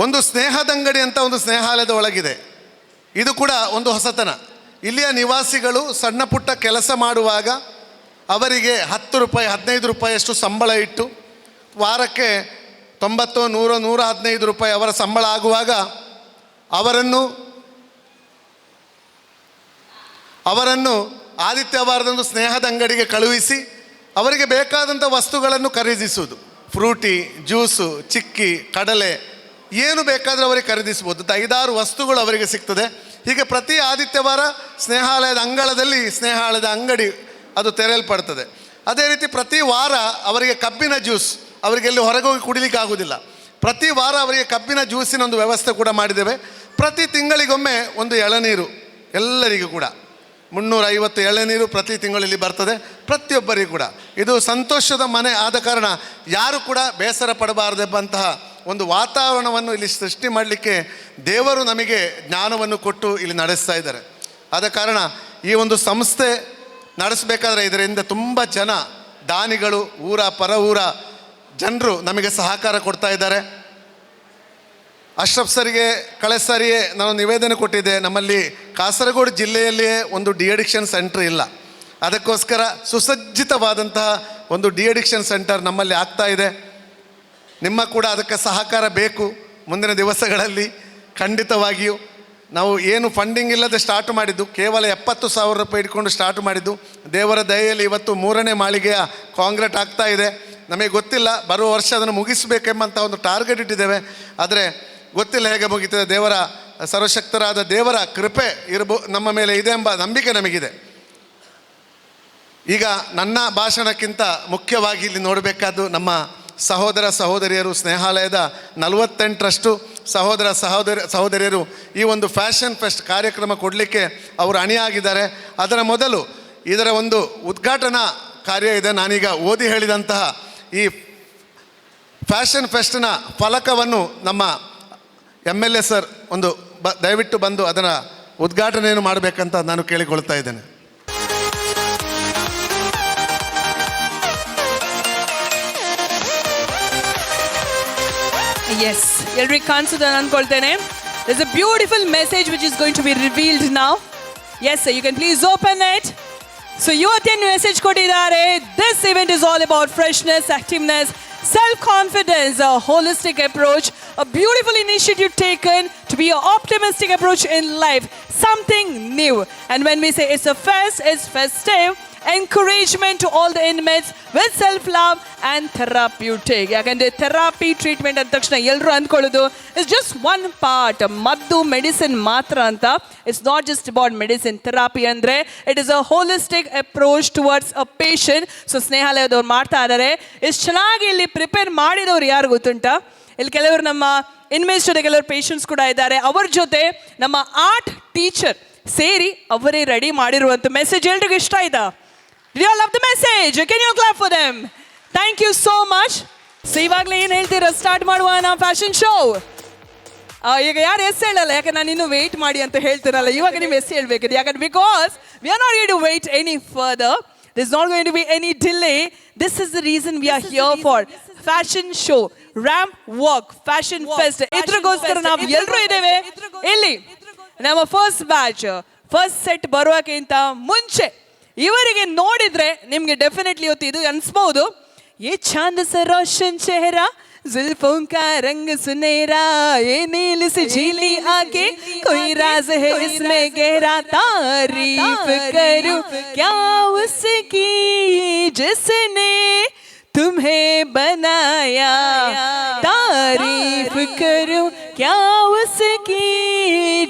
ಒಂದು ಸ್ನೇಹದಂಗಡಿ ಅಂತ ಒಂದು ಸ್ನೇಹಾಲಯದ ಒಳಗಿದೆ. ಇದು ಕೂಡ ಒಂದು ಹೊಸತನ. ಇಲ್ಲಿಯ ನಿವಾಸಿಗಳು ಸಣ್ಣ ಪುಟ್ಟ ಕೆಲಸ ಮಾಡುವಾಗ ಅವರಿಗೆ 10 ರೂಪಾಯಿ 15 ರೂಪಾಯಿಯಷ್ಟು ಸಂಬಳ ಇಟ್ಟು ವಾರಕ್ಕೆ 90, 100, 115 ರೂಪಾಯಿ ಅವರ ಸಂಬಳ ಆಗುವಾಗ ಅವರನ್ನು ಅವರನ್ನು ಆದಿತ್ಯವಾರದಂದು ಸ್ನೇಹದ ಅಂಗಡಿಗೆ ಕಳುಹಿಸಿ ಅವರಿಗೆ ಬೇಕಾದಂಥ ವಸ್ತುಗಳನ್ನು ಖರೀದಿಸುವುದು. ಫ್ರೂಟಿ, ಜ್ಯೂಸು, ಚಿಕ್ಕಿ, ಕಡಲೆ ಏನು ಬೇಕಾದರೂ ಅವರಿಗೆ ಖರೀದಿಸ್ಬೋದು. 5-6 ವಸ್ತುಗಳು ಅವರಿಗೆ ಸಿಗ್ತದೆ. ಹೀಗೆ ಪ್ರತಿ ಆದಿತ್ಯವಾರ ಸ್ನೇಹಾಲಯದ ಅಂಗಳದಲ್ಲಿ ಸ್ನೇಹಾಲಯದ ಅಂಗಡಿ ಅದು ತೆರೆಯಲ್ಪಡ್ತದೆ. ಅದೇ ರೀತಿ ಪ್ರತಿ ವಾರ ಅವರಿಗೆ ಕಬ್ಬಿನ ಜ್ಯೂಸ್, ಅವರಿಗೆಲ್ಲಿ ಹೊರಗೆ ಹೋಗಿ ಕುಡಿಲಿಕ್ಕೆ ಆಗೋದಿಲ್ಲ, ಪ್ರತಿ ವಾರ ಅವರಿಗೆ ಕಬ್ಬಿನ ಜ್ಯೂಸಿನ ಒಂದು ವ್ಯವಸ್ಥೆ ಕೂಡ ಮಾಡಿದ್ದೇವೆ. ಪ್ರತಿ ತಿಂಗಳಿಗೊಮ್ಮೆ ಒಂದು ಎಳನೀರು ಎಲ್ಲರಿಗೂ ಕೂಡ 350 ಎಳನೀರು ಪ್ರತಿ ತಿಂಗಳಲ್ಲಿ ಬರ್ತದೆ ಪ್ರತಿಯೊಬ್ಬರಿಗೂ ಕೂಡ. ಇದು ಸಂತೋಷದ ಮನೆ ಆದ ಕಾರಣ ಯಾರು ಕೂಡ ಬೇಸರ ಪಡಬಾರದೆಂಬಂತಹ ಒಂದು ವಾತಾವರಣವನ್ನು ಇಲ್ಲಿ ಸೃಷ್ಟಿ ಮಾಡಲಿಕ್ಕೆ ದೇವರು ನಮಗೆ ಜ್ಞಾನವನ್ನು ಕೊಟ್ಟು ಇಲ್ಲಿ ನಡೆಸ್ತಾ ಇದ್ದಾರೆ. ಆದ ಕಾರಣ ಈ ಒಂದು ಸಂಸ್ಥೆ ನಡೆಸಬೇಕಾದ್ರೆ ಇದರಿಂದ ತುಂಬ ಜನ ದಾನಿಗಳು, ಊರ ಪರ ಊರ ಜನರು ನಮಗೆ ಸಹಕಾರ ಕೊಡ್ತಾ ಇದ್ದಾರೆ. ಅಶ್ರಫ್ ಸರಿಗೆ ಕಳೆದ ಸಾರಿಯೇ ನಾನು ನಿವೇದನೆ ಕೊಟ್ಟಿದ್ದೆ, ನಮ್ಮಲ್ಲಿ ಕಾಸರಗೋಡು ಜಿಲ್ಲೆಯಲ್ಲಿಯೇ ಒಂದು ಡಿಅಡಿಕ್ಷನ್ ಸೆಂಟರ್ ಇಲ್ಲ. ಅದಕ್ಕೋಸ್ಕರ ಸುಸಜ್ಜಿತವಾದಂತಹ ಒಂದು ಡಿಅಡಿಕ್ಷನ್ ಸೆಂಟರ್ ನಮ್ಮಲ್ಲಿ ಆಗ್ತಾ ಇದೆ. ನಿಮ್ಮ ಕೂಡ ಅದಕ್ಕೆ ಸಹಕಾರ ಬೇಕು. ಮುಂದಿನ ದಿವಸಗಳಲ್ಲಿ ಖಂಡಿತವಾಗಿಯೂ ನಾವು ಏನು ಫಂಡಿಂಗ್ ಇಲ್ಲದೆ ಸ್ಟಾರ್ಟ್ ಮಾಡಿದ್ದು, ಕೇವಲ 70,000 ರೂಪಾಯಿ ಇಟ್ಕೊಂಡು ಸ್ಟಾರ್ಟ್ ಮಾಡಿದ್ದು. ದೇವರ ದಯೆಯಲ್ಲಿ ಇವತ್ತು 3ನೇ ಮಾಳಿಗೆಯ ಕಾಂಕ್ರೀಟ್ ಆಗ್ತಾ ಇದೆ. ನಮಗೆ ಗೊತ್ತಿಲ್ಲ, ಬರುವ ವರ್ಷ ಅದನ್ನು ಮುಗಿಸಬೇಕೆಂಬಂಥ ಒಂದು ಟಾರ್ಗೆಟ್ ಇಟ್ಟಿದ್ದೇವೆ. ಆದರೆ ಗೊತ್ತಿಲ್ಲ ಹೇಗೆ ಮುಗಿತದೆ. ದೇವರ ಸರ್ವಶಕ್ತರಾದ ದೇವರ ಕೃಪೆ ನಮ್ಮ ಮೇಲೆ ಇದೆ ಎಂಬ ನಂಬಿಕೆ ನಮಗಿದೆ. ಈಗ ನನ್ನ ಭಾಷಣಕ್ಕಿಂತ ಮುಖ್ಯವಾಗಿ ಇಲ್ಲಿ ನೋಡಬೇಕಾದ್ದು ನಮ್ಮ ಸಹೋದರ ಸಹೋದರಿಯರು, ಸ್ನೇಹಾಲಯದ 48ರಷ್ಟು ಸಹೋದರಿಯರು ಈ ಒಂದು ಫ್ಯಾಷನ್ ಫೆಸ್ಟ್ ಕಾರ್ಯಕ್ರಮ ಕೊಡಲಿಕ್ಕೆ ಅವರು ಅಣಿಯಾಗಿದ್ದಾರೆ. ಅದರ ಮೊದಲು ಇದರ ಒಂದು ಉದ್ಘಾಟನಾ ಕಾರ್ಯ ಇದೆ. ನಾನೀಗ ಓದಿ ಹೇಳಿದಂತಹ ಈ ಫ್ಯಾಷನ್ ಫೆಸ್ಟ್ನ ಫಲಕವನ್ನು ನಮ್ಮ MLA ಸರ್ ಒಂದು ದಯವಿಟ್ಟು ಬಂದು ಅದನ್ನು ಉದ್ಘಾಟನೆಯನ್ನು ಮಾಡಬೇಕಂತ ನಾನು ಕೇಳಿಕೊಳ್ತಾ ಇದ್ದೇನೆ. ಎಸ್, ಎಲ್ರಿಗೂ ಕಾಣಿಸುತ್ತೆ ಅನ್ಕೊಳ್ತೇನೆ. There's a beautiful message which is going to be revealed now. Yes sir, you can please open it. So ಇವತ್ತೇನು ಮೆಸೇಜ್ ಕೊಟ್ಟಿದ್ದಾರೆ, this event is all about freshness, activeness, self-confidence, a holistic approach, a beautiful initiative taken to be an optimistic approach in life, something new. And when we say it's a fest, it's festive, encouragement to all the inmates with self-love and therapeutic. ಯಾಕಂದರೆ therapy treatment ಅಂದ ತಕ್ಷಣ ಎಲ್ಲರೂ ಅಂದ್ಕೊಳ್ಳೋದು it's just one part, ಮದ್ದು medicine ಮಾತ್ರ ಅಂತ. It's not just about medicine. Therapy ಅಂದರೆ it is a holistic approach towards a patient. So ಸ್ನೇಹಾಲಯದವ್ರು ಮಾಡ್ತಾ ಇದ್ದಾರೆ. ಇಷ್ಟು ಚೆನ್ನಾಗಿ ಇಲ್ಲಿ ಪ್ರಿಪೇರ್ ಮಾಡಿದವ್ರು ಯಾರು ಗೊತ್ತುಂಟಾ? ಇಲ್ಲಿ ಕೆಲವರು ನಮ್ಮ ಇನ್ಮೇಟ್ಸ್ ಜೊತೆ ಕೆಲವರು ಪೇಷಂಟ್ಸ್ ಕೂಡ ಇದ್ದಾರೆ. ಅವ್ರ ಜೊತೆ ನಮ್ಮ ಆರ್ಟ್ ಟೀಚರ್ ಸೇರಿ ಅವರೇ ರೆಡಿ ಮಾಡಿರುವಂಥ ಮೆಸೇಜ್ ಎಲ್ರಿಗೂ ಇಷ್ಟ ಆಯ್ತಾ? Do you all love the message? Can you clap for them? Thank you so much. So ಇವಾಗಲೇ ಏನು ಹೇಳ್ತೀರಾ, ಸ್ಟಾರ್ಟ್ ಮಾಡುವ ನಾವು ಫ್ಯಾಷನ್ ಶೋ. ಈಗ ಯಾರು ಎಸ್ ಹೇಳಲ್ಲ, ಯಾಕೆ ನಾನು ಇನ್ನೂ ವೆಯ್ಟ್ ಮಾಡಿ ಅಂತ ಹೇಳ್ತೀರಲ್ಲ, ಇವಾಗ ನೀವು ಎಸ್ ಹೇಳ್ಬೇಕಿದೆ. ಯಾಕಂದ್ರೆ because we are not going to wait any further. This not going to be any delay. This is the reason we are here for fashion show, ramp walk, fashion fest. ಇದ್ರಿಗೋಸ್ಕರ ನಾವು ಎಲ್ಲರೂ ಇದ್ದೇವೆ ಇಲ್ಲಿ. ನಮ್ಮ first batch, first set ಬರುವಕ್ಕಿಂತ ಮುಂಚೆ ಇವರಿಗೆ ನೋಡಿದ್ರೆ ನಿಮ್ಗೆ ಡೆಫಿನೆಟ್ಲಿ ಇವತ್ತು ಇದು ಅನ್ಸ್ಬಹುದು, ये चांद सा रोशन चेहरा, जुल्फों का रंग सुनहरा, ये नील सी झीली आंखें, कोई राज है इसमें गहरा. तारीफ करूं क्या उसकी जिसने तुम्हें बनाया, तारीफ करूं क्या उसकी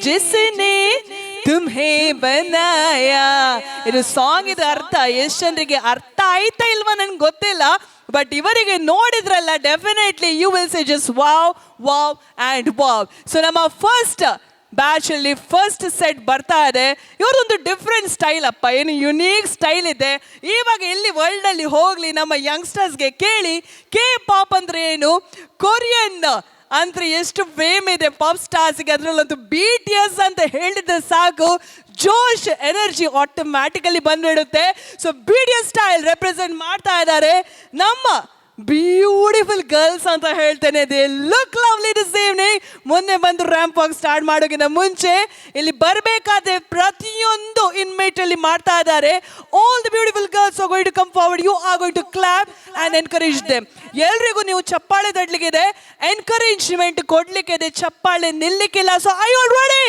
जिसने तुम्हे ಬನಾಯ. ಇದು ಸಾಂಗ್, ಇದು ಅರ್ಥ ಎಷ್ಟು ಜನರಿಗೆ ಅರ್ಥ ಆಯ್ತಾ ಇಲ್ವಾ ನನಗೆ ಗೊತ್ತಿಲ್ಲ, ಬಟ್ ಇವರಿಗೆ ನೋಡಿದ್ರಲ್ಲ definitely you will say just wow wow and wow. So ನಮ್ಮ ಫಸ್ಟ್ ಬ್ಯಾಚ್ ಅಲ್ಲಿ ಫಸ್ಟ್ ಸೆಟ್ ಬರ್ತಾ ಇದೆ. ಇವ್ರದೊಂದು ಡಿಫ್ರೆಂಟ್ ಸ್ಟೈಲ್ ಅಪ್ಪ, ಏನು ಯುನೀಕ್ ಸ್ಟೈಲ್ ಇದೆ. ಇವಾಗ ಎಲ್ಲಿ ವರ್ಲ್ಡ್ ಅಲ್ಲಿ ಹೋಗ್ಲಿ ನಮ್ಮ ಯಂಗ್ಸ್ಟರ್ಸ್ಗೆ ಕೇಳಿ ಕೆ ಪಾಪ್ ಅಂದ್ರೆ ಏನು, ಕೊರಿಯನ್ ಅಂದ್ರೆ ಎಷ್ಟು ಫೇಮ್ ಇದೆ ಪಾಪ್ ಸ್ಟಾರ್ಸ್ಗೆ. ಅದರಲ್ಲಂತೂ BTS ಅಂತ ಹೇಳಿದ್ರೆ ಸಾಕು, ಜೋಶ್ ಎನರ್ಜಿ ಆಟೋಮ್ಯಾಟಿಕಲಿ ಬಂದ್ಬಿಡುತ್ತೆ. ಸೊ BTS ಸ್ಟೈಲ್ ರೆಪ್ರೆಸೆಂಟ್ ಮಾಡ್ತಾ ಇದ್ದಾರೆ ನಮ್ಮ ಬ್ಯೂಟಿಫುಲ್ ಗರ್ಲ್ಸ್ ಅಂತ ಹೇಳ್ತೇನೆ. They look lovely this evening. ಮೊನ್ನೆ ಬಂದು ರ್ಯಾಂಪ್ ವಾಕ್ ಸ್ಟಾರ್ಟ್ ಮಾಡೋಕ್ಕಿಂತ ಮುಂಚೆ ಇಲ್ಲಿ ಬರಬೇಕಾದ್ರೆ ಪ್ರತಿಯೊಂದು ಇನ್ಮೇಟ್ ಅಲ್ಲಿ ಮಾಡ್ತಾ ಇದ್ದಾರೆ. All the beautiful girls are going to come forward. You are going to clap and encourage them. ಎಲ್ರಿಗೂ ನೀವು ಚಪ್ಪಾಳೆ ತಡ್ಲಿಕ್ಕಿದೆ, ಎನ್ಕರೇಜ್ಮೆಂಟ್ ಕೊಡ್ಲಿಕ್ಕಿದೆ, ಚಪ್ಪಾಳೆ ನಿಲ್ಲಿಕ್ಕಿಲ್ಲ. So I already.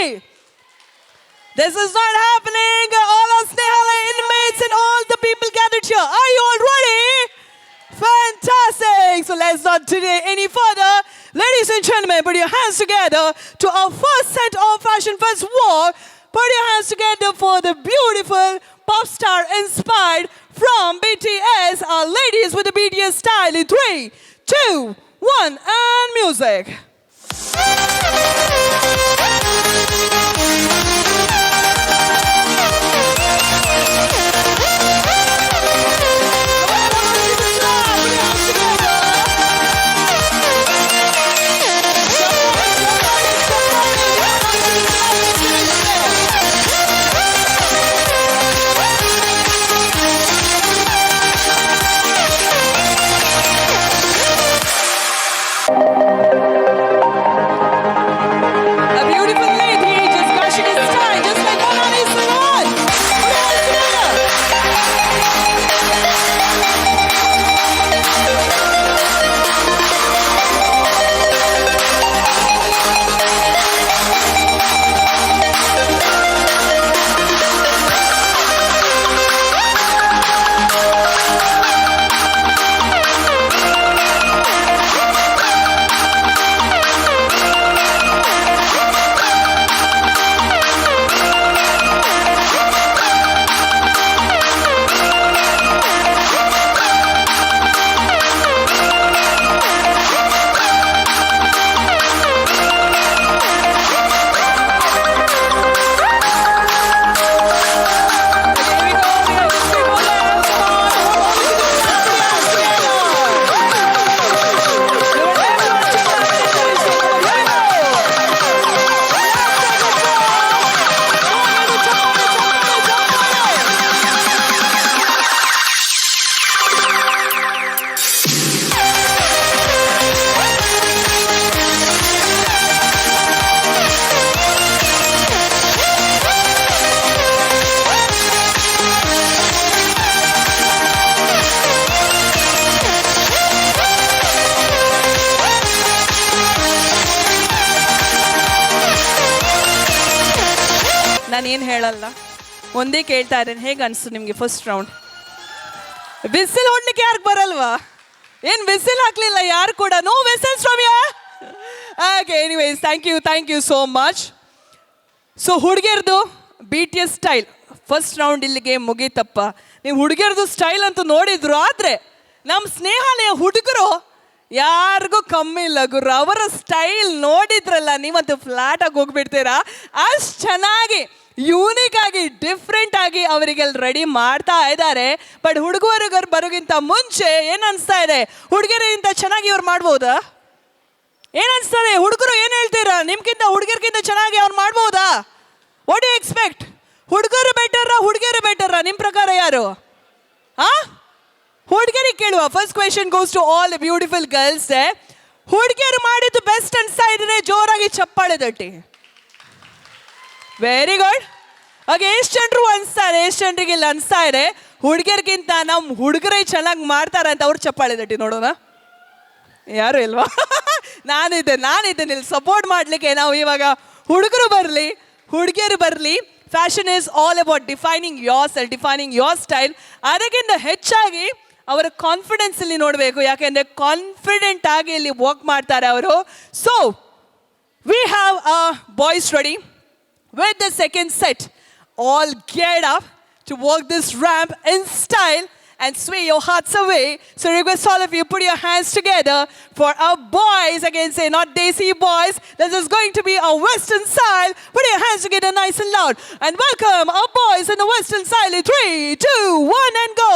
This is not happening. All are delay any further. Ladies and gentlemen, put your hands together to our first set of Fashion Fest Walk. Put your hands together for the beautiful pop star inspired from BTS. Our ladies with the BTS style in 3, 2, 1, and music. A beautiful lady just brushing his style, just like Konkani salon. Put your hands together. Here we go. We have just people left. Come on. Put your hands together. ನಾನೇನು ಹೇಳಲ್ಲ, ಒಂದೇ ಕೇಳ್ತಾ ಇದ್ದೇನೆ, ಹೇಗೆ ಅನಿಸ್ತು ನಿಮಗೆ first round? Whistle ಹೊಡ್ಲಿಕ್ಕೆ ಯಾರಿಗೆ ಬರಲ್ವಾ? ಏನು ವಿಸಿಲ್ ಹಾಕ್ಲಿಲ್ಲ ಯಾರು ಕೂಡ? No whistles from ya. Okay, anyways thank you so much. So ಹುಡುಗಿಯರ್ದು BTS ಸ್ಟೈಲ್ ಫಸ್ಟ್ ರೌಂಡ್ ಇಲ್ಲಿಗೆ ಮುಗೀತಪ್ಪ. ನೀವು ಹುಡುಗಿಯರ್ದು ಸ್ಟೈಲ್ ಅಂತೂ ನೋಡಿದ್ರು, ಆದರೆ ನಮ್ಮ ಸ್ನೇಹಾಲಯ ಹುಡುಗರು ಯಾರಿಗೂ ಕಮ್ಮಿ ಇಲ್ಲ ಗುರು. ಅವರ ಸ್ಟೈಲ್ ನೋಡಿದ್ರಲ್ಲ, ನೀವಂತೂ ಫ್ಲಾಟ್ ಆಗಿ ಹೋಗ್ಬಿಡ್ತೀರಾ. ಅಷ್ಟು ಚೆನ್ನಾಗಿ ಯೂನಿಕ್ ಆಗಿ ಡಿಫ್ರೆಂಟ್ ಆಗಿ ಅವರಿಗೆಲ್ಲ ರೆಡಿ ಮಾಡ್ತಾ ಇದ್ದಾರೆ. ಬಟ್ ಹುಡುಗರಿಗರು ಬರೋಕ್ಕಿಂತ ಮುಂಚೆ ಏನು ಅನಿಸ್ತಾ ಇದೆ, ಹುಡುಗಿಯರಿಗಿಂತ ಚೆನ್ನಾಗಿ ಇವ್ರು ಮಾಡ್ಬೋದಾ? ಏನು ಅನಿಸ್ತದೆ ಹುಡುಗರು? ಏನು ಹೇಳ್ತೀರಾ? ನಿಮ್ಗಿಂತ ಹುಡುಗಿಯರ್ಗಿಂತ ಚೆನ್ನಾಗಿ ಅವ್ರು ಮಾಡ್ಬೋದಾ? What you expect? ಹುಡುಗರು ಬೆಟರ್ರಾ ಹುಡುಗಿಯರು ಬೆಟರ್ರಾ ನಿಮ್ಮ ಪ್ರಕಾರ ಯಾರು? ಹುಡುಗಿಯರಿಗೆ ಕೇಳುವ. First question goes to all beautiful girls. ಹುಡುಗಿಯರು ಮಾಡಿದ್ದು ಬೆಸ್ಟ್ ಅನಿಸ್ತಾ ಇದ್ರೆ ಜೋರಾಗಿ ಚಪ್ಪಾಳೆ ತಟ್ಟಿ. Very good. ಹಾಗೆ ಎಷ್ಟು ಜನರು ಅನಿಸ್ತಾರೆ, ಎಷ್ಟು ಜನರಿಗೆ ಇಲ್ಲಿ ಅನಿಸ್ತಾ ಇದೆ ಹುಡುಗಿಯರ್ಗಿಂತ ನಮ್ಮ ಹುಡುಗರೇ ಚೆನ್ನಾಗಿ ಮಾಡ್ತಾರೆ ಅಂತ ಅವ್ರು ಚಪ್ಪಾಳೆ ತಟ್ಟಿ ನೋಡೋಣ. ಯಾರು ಇಲ್ವಾ? ನಾನಿದ್ದೇನೆ ಇಲ್ಲಿ ಸಪೋರ್ಟ್ ಮಾಡಲಿಕ್ಕೆ. ನಾವು ಇವಾಗ ಹುಡುಗರು ಬರಲಿ ಹುಡುಗಿಯರು ಬರಲಿ. Fashion is all about defining your self, defining your style. ಅದಕ್ಕಿಂತ ಹೆಚ್ಚಾಗಿ ಅವರ ಕಾನ್ಫಿಡೆನ್ಸ್ ಇಲ್ಲಿ ನೋಡಬೇಕು, ಯಾಕೆಂದರೆ ಕಾನ್ಫಿಡೆಂಟ್ ಆಗಿ ಇಲ್ಲಿ ವಾಕ್ ಮಾಡ್ತಾರೆ ಅವರು. So we have boys ready with the second set, all geared up to walk this ramp in style and sway your hearts away. So request all of you, put your hands together for our boys. Again, say not Desi boys. This is going to be a Western style. Put your hands together nice and loud. And welcome our boys in the Western style in 3, 2, 1, and go.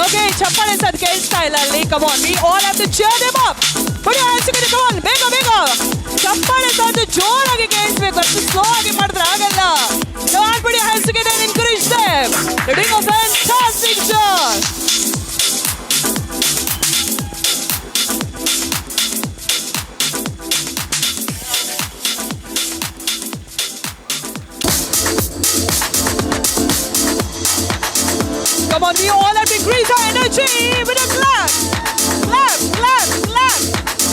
Okay, chappale sad ke style ali. Come on, we all have to cheer them up. Put your hands together, come on, ಬೇಗ ಬೇಗ ಚಪ್ಪಾಳೆ ತಂದು ಜೋರಾಗಿ ಕೇಳಿಸ್ಬೇಕು, ಅಷ್ಟು slow ಆಗಿ ಮಾಡಿದ್ರೆ ಆಗಲ್ಲ. Come on, put your hands together and encourage them. They're doing a fantastic job. Come on, we all have to increase our energy with a clap. Clap, clap, clap.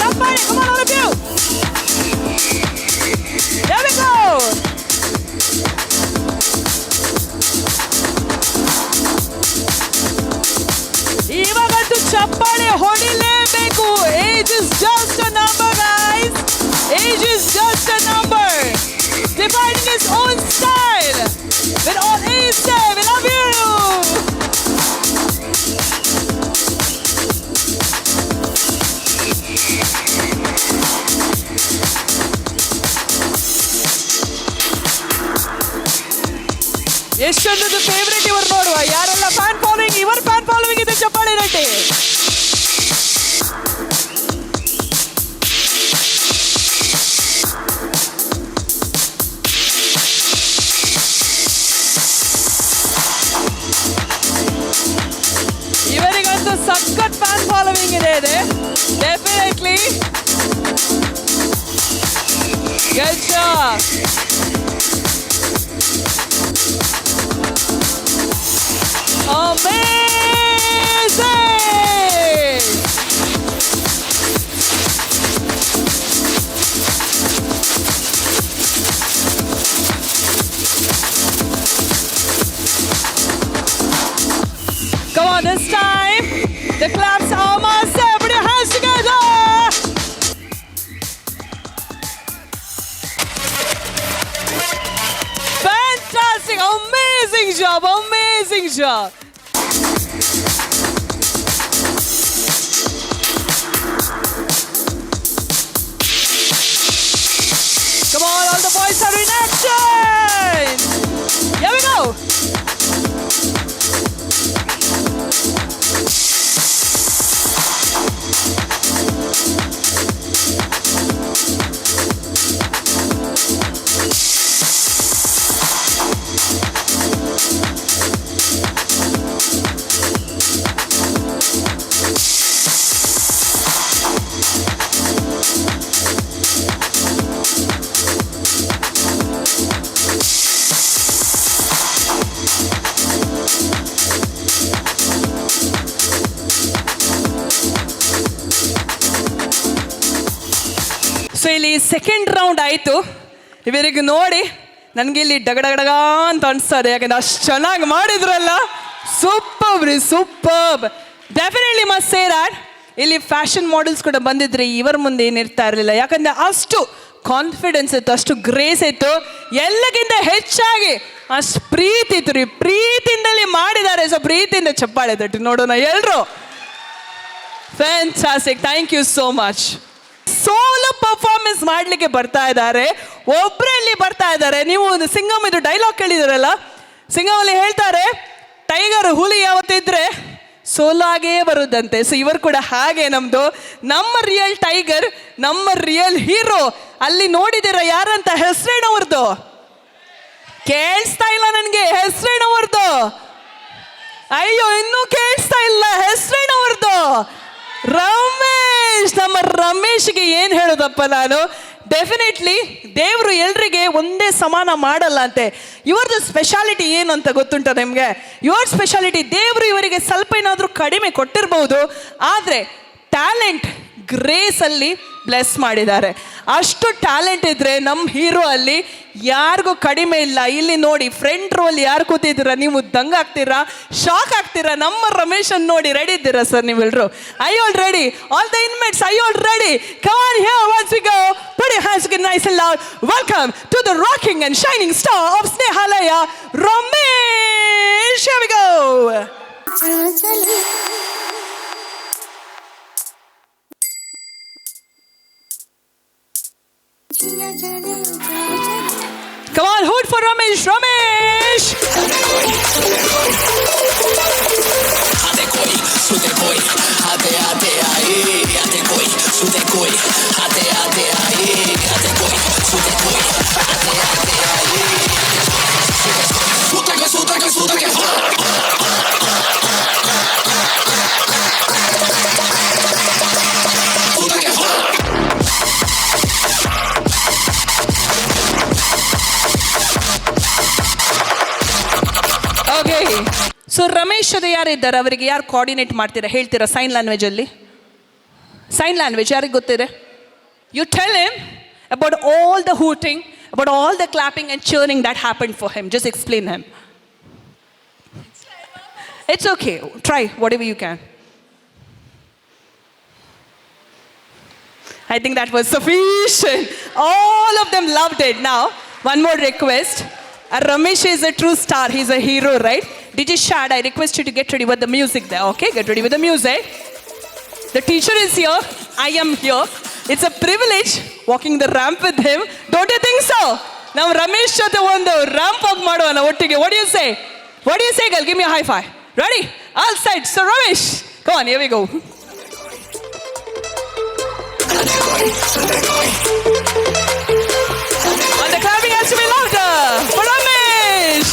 Somebody, come on, all of you. There we go. ಇವಾಗಂತೂ ಚಪ್ಪಾಳೆ ಹೊಡಿಲೇಬೇಕು. Age is just a number, guys. Age is just a number. Defining his own style. With all age say, we love you. ಎಷ್ಟೊಂದು favourite ಇವರು ನೋಡುವ, ಯಾರೆಲ್ಲ fan following, ಇವರ fan following ಇದೆ ಚಪ್ಪಾಳೆ ನಟಿ. ಇವರಿಗಂತೂ ಸಖತ್ ಫ್ಯಾನ್ ಫಾಲೋವಿಂಗ್ ಇದೆ definitely. Good job. Amazing! Come on, this time the claps are massive. Put your hands together. Fantastic! Amazing job! Amazing job! Come on, all the boys are in action! Here we go! So ಇಲ್ಲಿ second round ಆಯಿತು. ಇವರಿಗೆ ನೋಡಿ ನನಗೆ ಇಲ್ಲಿ ಡಗಡಗಡಗ ಅಂತ ಅನಿಸ್ತದೆ, ಯಾಕಂದ್ರೆ ಅಷ್ಟು ಚೆನ್ನಾಗಿ ಮಾಡಿದ್ರಲ್ಲ. ಸೂಪರ್ ರೀ, super. Definitely must say that ಇಲ್ಲಿ ಫ್ಯಾಷನ್ ಮಾಡೆಲ್ಸ್ ಕೂಡ ಬಂದಿದ್ರೆ ಇವರ ಮುಂದೆ ಏನಿರ್ತಾ ಇರಲಿಲ್ಲ, ಯಾಕಂದರೆ ಅಷ್ಟು ಕಾನ್ಫಿಡೆನ್ಸ್ ಇತ್ತು, ಅಷ್ಟು ಗ್ರೇಸ್ ಇತ್ತು, ಎಲ್ಲಕ್ಕಿಂತ ಹೆಚ್ಚಾಗಿ ಅಷ್ಟು ಪ್ರೀತಿ ಇತ್ತು ರೀ. ಪ್ರೀತಿಯಿಂದಲೇ ಮಾಡಿದ್ದಾರೆ. ಸೊ ಪ್ರೀತಿಯಿಂದ ಚಪ್ಪಾಳೆ ತಟ್ಟಿ ನೋಡೋಣ ಎಲ್ಲರೂ. Fantastic, thank you so much. Solo performance ಮಾಡಲಿಕ್ಕೆ ಬರ್ತಾ ಇದ್ದಾರೆ, ಒಬ್ಬರಲ್ಲಿ ಬರ್ತಾ ಇದ್ದಾರೆ. ನೀವು ಒಂದು ಸಿಂಗಮ್ ಇದು ಡೈಲಾಗ್ ಕೇಳಿದಾರಲ್ಲ, ಸಿಂಗಮಲ್ಲಿ ಹೇಳ್ತಾರೆ ಟೈಗರ್ ಹುಲಿ ಯಾವತ್ತಿದ್ರೆ ಸೋಲಾಗೇ ಬರುದಂತೆ. ಸೊ ಇವರು ಕೂಡ ಹಾಗೆ ನಮ್ಮ ರಿಯಲ್ ಟೈಗರ್, ನಮ್ಮ ರಿಯಲ್ ಹೀರೋ. ಅಲ್ಲಿ ನೋಡಿದಿರ ಯಾರಂತ? ಹೆಸರೇನವ್ರದ್ದು ಕೇಳಿಸ್ತಾ ಇಲ್ಲ ನನಗೆ. ಹೆಸರೇನವ್ರದ್ದು? ಅಯ್ಯೋ ಇನ್ನೂ ಕೇಳಿಸ್ತಾ ಇಲ್ಲ. ಹೆಸರೇನವ್ರದ್ದು? ರಮೇಶ್. ನಮ್ಮ ರಮೇಶ್ಗೆ ಏನು ಹೇಳೋದಪ್ಪ ನಾನು. ಡೆಫಿನೆಟ್ಲಿ ದೇವರು ಎಲ್ರಿಗೆ ಒಂದೇ ಸಮಾನ ಮಾಡಲ್ಲ ಅಂತೆ. ಇವ್ರದ್ದು ಸ್ಪೆಷಾಲಿಟಿ ಏನು ಅಂತ ಗೊತ್ತುಂಟ ನಿಮಗೆ? ಇವ್ರ ಸ್ಪೆಷಾಲಿಟಿ ದೇವರು ಇವರಿಗೆ ಸ್ವಲ್ಪ ಏನಾದರೂ ಕಡಿಮೆ ಕೊಟ್ಟಿರ್ಬೋದು, ಆದರೆ ಟ್ಯಾಲೆಂಟ್ ಗ್ರೇಸಲ್ಲಿ ಬ್ಲೆಸ್ ಮಾಡಿದ್ದಾರೆ. ಅಷ್ಟು ಟ್ಯಾಲೆಂಟ್ ಇದ್ದರೆ ನಮ್ಮ ಹೀರೋ ಅಲ್ಲಿ ಯಾರಿಗೂ ಕಡಿಮೆ ಇಲ್ಲ. ಇಲ್ಲಿ ನೋಡಿ ಫ್ರಂಟ್ ರೋಲ್ ಯಾರು ಕೂತಿದ್ದೀರಾ, ನೀವು ದಂಗಾಗ್ತೀರಾ, ಶಾಕ್ ಆಗ್ತೀರಾ. ನಮ್ಮ ರಮೇಶನ್ ನೋಡಿ ರೆಡಿ ಇದ್ದೀರಾ ಸರ್ ನೀವೆಲ್ಲರೂ? I all ready? All the inmates, I all ready? Come on here once we go. Put your hands together nice and loud. Welcome to the rocking and shining star of Snehalaya, Ramesh. Here we go. Come on, hoot for Ramesh. Ramesh. Come Ramesh ಜೊತೆ ಯಾರಿದ್ದಾರೆ, ಅವರಿಗೆ ಯಾರು coordinate ಮಾಡ್ತೀರಾ ಹೇಳ್ತೀರಾ sign ಲ್ಯಾಂಗ್ವೇಜಲ್ಲಿ? Sign language ಯಾರಿಗೆ ಗೊತ್ತಿದೆ? You tell him about all the hooting, about all the clapping and churning that happen for him. Just explain him. It's okay. Try whatever you can. I think that was sufficient. All of them loved it. Now, one more request. Ramesh is a true star. He's a hero, right? DJ Shad, I request you to get ready with the music there, okay? Get ready with the music. The teacher is here. I am here. It's a privilege walking the ramp with him. Don't you think so? Now, Ramesh jothe ಒಂದು ramp walk ಮಾಡೋಣ ಒಟ್ಟಿಗೆ. What do you say? What do you say, girl? Give me a high five. Ready? All sides. So Ramesh, come on, here we go. And the clapping has to be louder for Ramesh.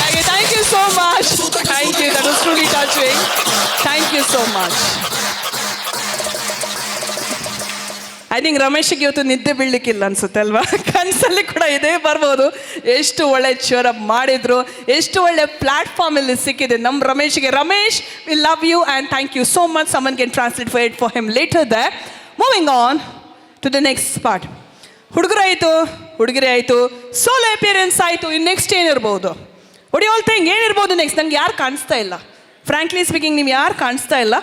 Okay, thank you so much. Thank you. That was truly touching. Thank you so much. I think ರಮೇಶ್ಗೆ ಇವತ್ತು ನಿದ್ದೆ ಬೀಳಲಿಕ್ಕಿಲ್ಲ ಅನ್ಸುತ್ತೆ ಅಲ್ವಾ? ಕನಸಲ್ಲಿ ಕೂಡ ಇದೇ ಬರ್ಬೋದು. ಎಷ್ಟು ಒಳ್ಳೆ ಚೇರಪ್ ಮಾಡಿದ್ರು, ಎಷ್ಟು ಒಳ್ಳೆ ಪ್ಲಾಟ್ಫಾರ್ಮಲ್ಲಿ ಸಿಕ್ಕಿದೆ ನಮ್ಮ ರಮೇಶ್ಗೆ. Ramesh, we love you and thank you so much. Someone can translate for it for him later the. Moving on to the next part. ಹುಡುಗರಾಯಿತು, ಹುಡುಗರೇ ಆಯಿತು, ಸೋಲೋ ಅಪಿಯರೆನ್ಸ್ ಆಯಿತು. ಇನ್ನು ನೆಕ್ಸ್ಟ್ ಏನಿರ್ಬೋದು? ಒಡಿ ಆಲ್ ಥಿಂಗ್ ಏನಿರ್ಬೋದು ನೆಕ್ಸ್ಟ್? ನಂಗೆ ಯಾರು ಕಾಣಿಸ್ತಾ ಇಲ್ಲ, ಫ್ರ್ಯಾಂಕ್ಲಿ ಸ್ಪೀಕಿಂಗ್ ನೀವು ಯಾರು ಕಾಣಿಸ್ತಾ ಇಲ್ಲ.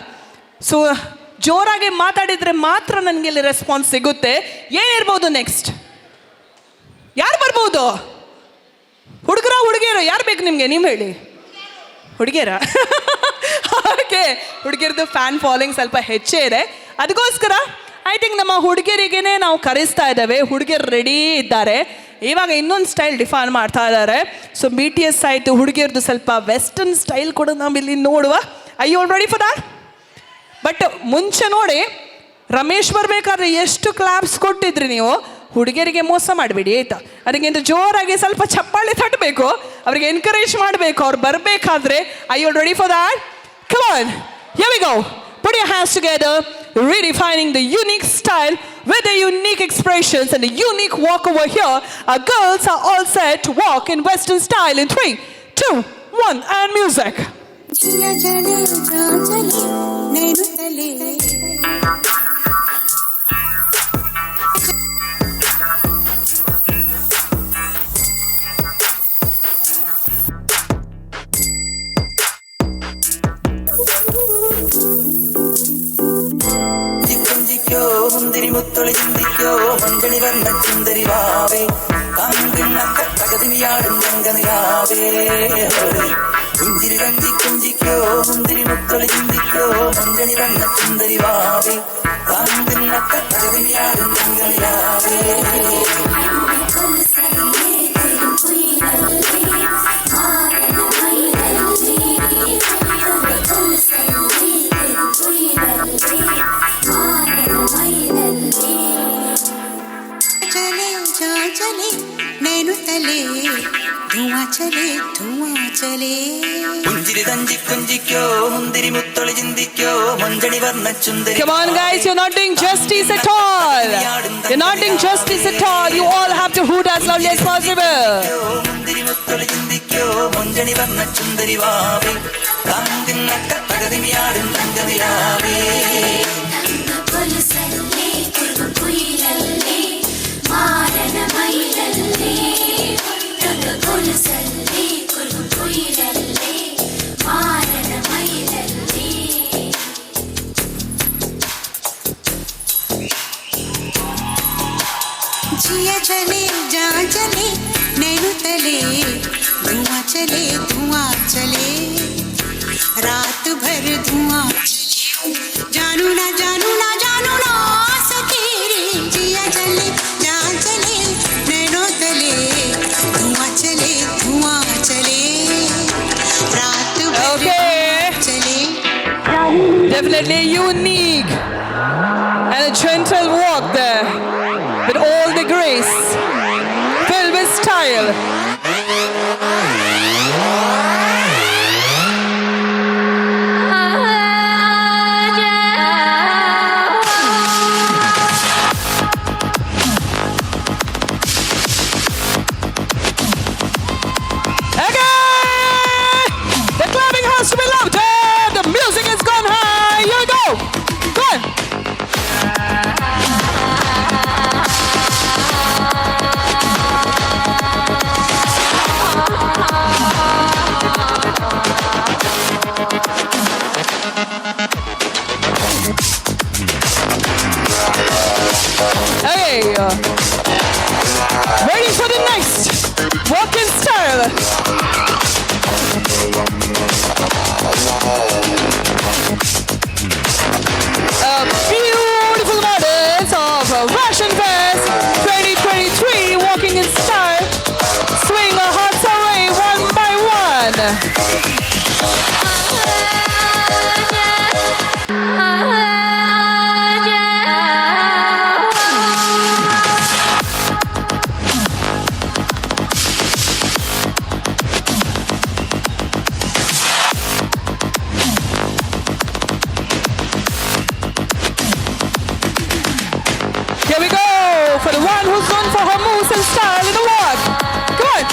ಸೊ ಜೋರಾಗಿ ಮಾತಾಡಿದರೆ ಮಾತ್ರ ನನಗೆ ಇಲ್ಲಿ ರೆಸ್ಪಾನ್ಸ್ ಸಿಗುತ್ತೆ. ಏನಿರ್ಬೋದು ನೆಕ್ಸ್ಟ್? ಯಾರು ಬರ್ಬೋದು? ಹುಡುಗರ ಹುಡುಗಿಯರು ಯಾರು ಬೇಕು ನಿಮಗೆ? ನೀವು ಹೇಳಿ. ಹುಡುಗಿಯರ? ಓಕೆ, ಹುಡುಗಿಯರದು ಫ್ಯಾನ್ ಫಾಲೋಯಿಂಗ್ ಸ್ವಲ್ಪ ಹೆಚ್ಚೇ ಇದೆ. ಅದಕ್ಕೋಸ್ಕರ ಐ ಥಿಂಕ್ ನಮ್ಮ ಹುಡುಗಿಯರಿಗೇ ನಾವು ಕರೆಸ್ತಾ ಇದ್ದೇವೆ. ಹುಡುಗಿಯರು ರೆಡಿ ಇದ್ದಾರೆ. ಇವಾಗ ಇನ್ನೊಂದು ಸ್ಟೈಲ್ ಡಿಫೈನ್ ಮಾಡ್ತಾ ಇದ್ದಾರೆ. ಸೊ BTS ಆಯಿತು, ಹುಡುಗಿಯರದು ಸ್ವಲ್ಪ ವೆಸ್ಟರ್ನ್ ಸ್ಟೈಲ್ ಕೂಡ ನಾವಿಲ್ಲಿ ನೋಡುವ. Are you ready for that? But ಮುಂಚೆ ನೋಡಿ, ರಮೇಶ್ ಬರಬೇಕಾದ್ರೆ ಎಷ್ಟು ಕ್ಲಾಪ್ಸ್ ಕೊಟ್ಟಿದ್ರಿ ನೀವು. ಹುಡುಗಿಯರಿಗೆ ಮೋಸ ಮಾಡಬೇಡಿ ಆಯಿತಾ? ಅದಕ್ಕಿಂತ ಜೋರಾಗಿ ಸ್ವಲ್ಪ ಚಪ್ಪಾಳೆ ತಟ್ಟಬೇಕು, ಅವ್ರಿಗೆ ಎನ್ಕರೇಜ್ ಮಾಡಬೇಕು ಅವ್ರು ಬರಬೇಕಾದ್ರೆ. Are you ready for that? Come on, here we go. Put your hands together, redefining the unique style with the unique expressions and the unique walk over here. Our girls are all set to walk in Western style in 3, 2, 1 and music. മുന്തിരി മുത്തൊളി ചിന്തിക്കോ മഞ്ചണി വന്ന ചുന്ദരി വാവേ കാന്തിന്നക്ക തകതിമിയാടും രംഗനിലാവേ കുഞ്ചിരി കഞ്ചി കുഞ്ചിക്കോ മുന്തിരി മുത്തൊളി ചിന്തിക്കോ മഞ്ചണി വന്ന ചുന്ദരി വാവേ കാന്തിന്നക്ക തകതിമിയാടും രംഗനിലാവേ Come on guys, you're not doing justice at all. You're not doing justice at all. You all have to hoot as loudly as possible. जिया चले जा चले nano तले धुआं चले रात भर धुआं जानू ना सके रे जिया चले जा चले नैनो तले धुआं चले रात भर चले. Definitely unique and a gentle walk there with all the grace, filled with style. Okay. Ready for the next walking style. Beautiful models of Fashion Fest 2023 walking in style. Swing our hearts away one by one. Here we go for the one who's known for her moves and style in the walk. Come on.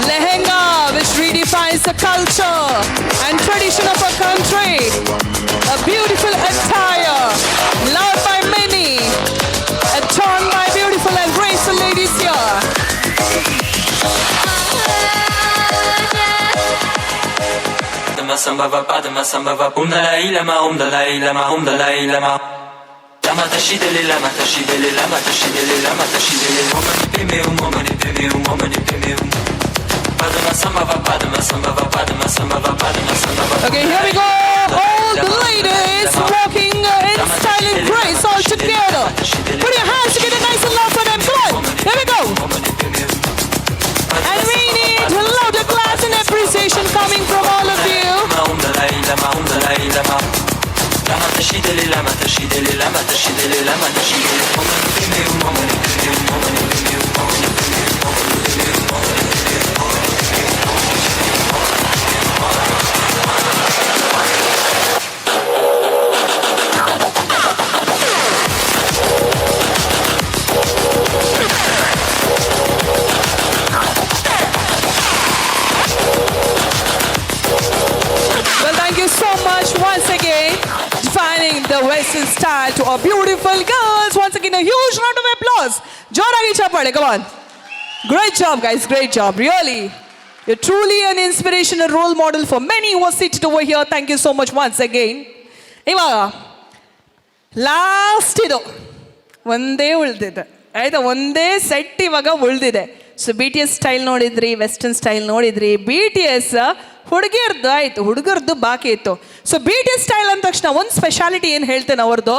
Lehenga, which redefines the culture and tradition of our country. A beautiful attire, loved by many, adorned by beautiful and graceful ladies here. Padma sambhava umdalai lama umdalai lama umdalai lama lama tashidele lama tashidele lama tashidele lama tashidele momani peme momani peme momani peme Padma sambhava Padma sambhava Padma sambhava Padma sambhava. Okay, here we go. All the ladies walking in style and grace all together. Put your hands together nice and loud for them. Come on. Here we go. And we need a lot of class and appreciation coming from all of you. Lama tashidele lama tashidele lama tashidele lama tashidele momani peme momani peme momani peme momani peme momani peme momani Well, thank you so much once again, defining the Western style to our beautiful girls. Once again, a huge round of applause. Joragi chapade, come on. Great job, guys. Great job. Really. You're truly an inspirational role model for many who are seated over here. Thank you so much once again. ಇವಾಗ last ಇದು ಒಂದೇ ಉಳಿದಿದೆ ಆಯ್ತಾ, ಒಂದೇ set ಇವಾಗ ಉಳಿದಿದೆ. So B T S style ನೋಡಿದ್ರಿ, western style ನೋಡಿದ್ರಿ. ಬಿ ಟಿ ಎಸ್ ಹುಡುಗಿಯರ್ದು ಆಯಿತು, ಹುಡುಗರದ್ದು ಬಾಕಿ ಇತ್ತು. So B T S style ಅಂದ ತಕ್ಷಣ ಒಂದು ಸ್ಪೆಷಾಲಿಟಿ ಏನು ಹೇಳ್ತೇನೆ ಅವ್ರದ್ದು.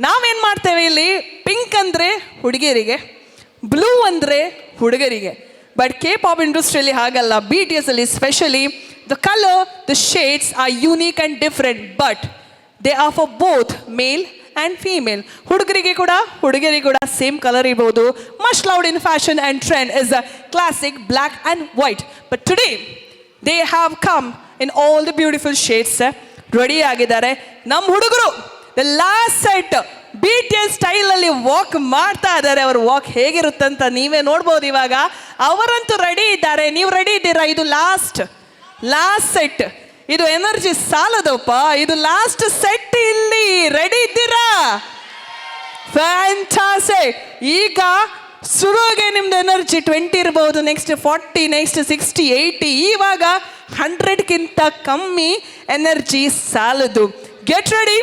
ನಾವೇನು ಮಾಡ್ತೇವೆ ಇಲ್ಲಿ, ಪಿಂಕ್ ಅಂದರೆ ಹುಡುಗಿಯರಿಗೆ, ಬ್ಲೂ ಅಂದರೆ ಹುಡುಗರಿಗೆ. ಬಟ್ ಕೆ ಪಾಪ್ ಇಂಡಸ್ಟ್ರಿಯಲ್ಲಿ ಹಾಗಲ್ಲ. ಬಿ ಟಿ ಎಸ್ ಅಲ್ಲಿ specially the colour, the shades are unique and different, but they are for both male and female. ಹುಡುಗರಿಗೆ ಕೂಡ ಹುಡುಗಿಯರಿಗೆ ಕೂಡ ಸೇಮ್ ಕಲರ್ ಇರ್ಬೋದು. Much loud in fashion and trend is the classic black and white. But today they have come in all the beautiful shades. Ready ಆಗಿದ್ದಾರೆ ನಮ್ಮ ಹುಡುಗರು. The last set B T S ಸ್ಟೈಲಲ್ಲಿ walk ಮಾಡ್ತಾ ಇದ್ದಾರೆ. ಅವ್ರ walk ಹೇಗಿರುತ್ತಂತ ನೀವೇ ನೋಡ್ಬೋದು. ಇವಾಗ ಅವರಂತೂ ರೆಡಿ ಇದ್ದಾರೆ. ನೀವು ರೆಡಿ ಇದ್ದೀರಾ? ಇದು ಲಾಸ್ಟ್ ಸೆಟ್. ಇದು ಎನರ್ಜಿ ಸಾಲದಪ್ಪ. ಇದು ಲಾಸ್ಟ್ ಸೆಟ್. ಇಲ್ಲಿ ರೆಡಿ ಇದ್ದೀರಾ? ಫ್ಯಾಂಟಾಸ್ಟಿಕ್. ಈಗ ಶುರುವಿಗೆ ನಿಮ್ದು ಎನರ್ಜಿ 20 ಇರ್ಬೋದು, ನೆಕ್ಸ್ಟ್ 40, ನೆಕ್ಸ್ಟ್ 60, 80, ಇವಾಗ 100ಗಿಂತ ಕಮ್ಮಿ ಎನರ್ಜಿ ಸಾಲದು. Get ready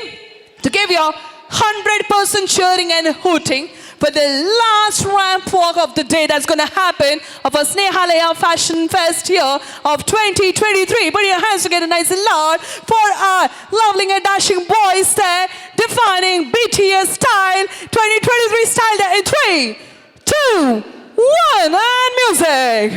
to give your 100% cheering and hooting for the last ramp walk of the day that's going to happen of a Snehalaya Fashion Fest here of 2023. Put your hands together nice and loud for our lovely and dashing boys there, defining BTS style, 2023 style there in 3, 2, 1, and music.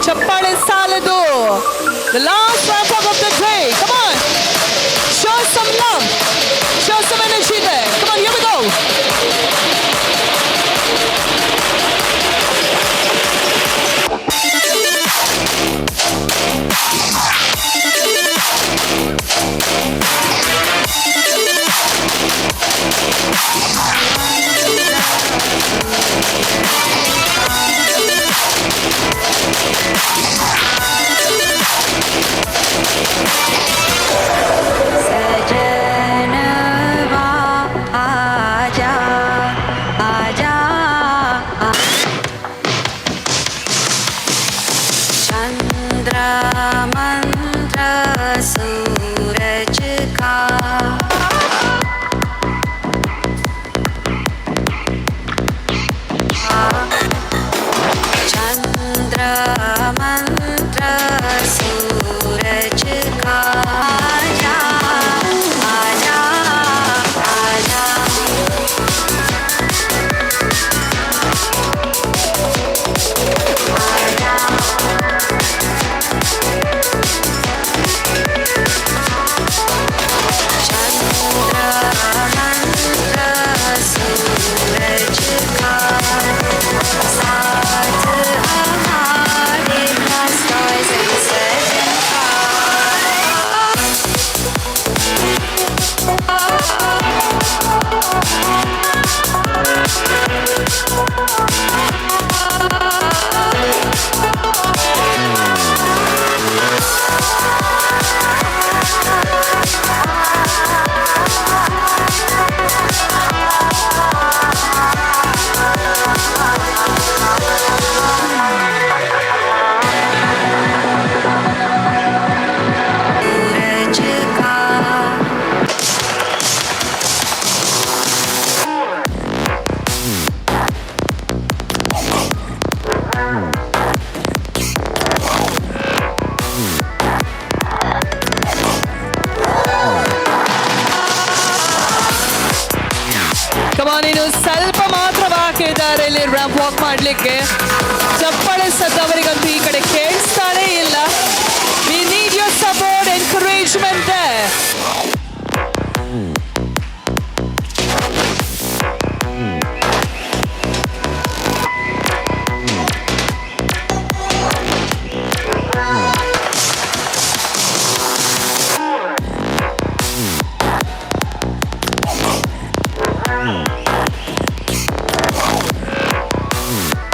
ಚಪ್ಪಾಳೆ ಸಾಲದು. The last ramp walk of the day. Come on. Show some love. Show some energy there. Come on, here we go. सजनवा आजा आजा चंद्र मंत्र सूरज का चंद्र मंत्र सूरज का आजा आजा आजा चंद्र मंत्र सूरज का साथ हमारे stars and सजन का सूरज का Come on, ಇನ್ನು ಸ್ವಲ್ಪ ಮಾತ್ರ ಬಾಕಿ ಇದ್ದಾರೆ ಇಲ್ಲಿ ರ್ಯಾಂಪ್ ವಾಕ್ ಮಾಡ್ಲಿಕ್ಕೆ. ಚಪ್ಪಾಳೆ ಸದ್ದವರಿಗಂತೂ ಈ ಕಡೆ ಕೇಳಿಸ್ತಾನೇ ಇಲ್ಲ. We need your support, encouragement there.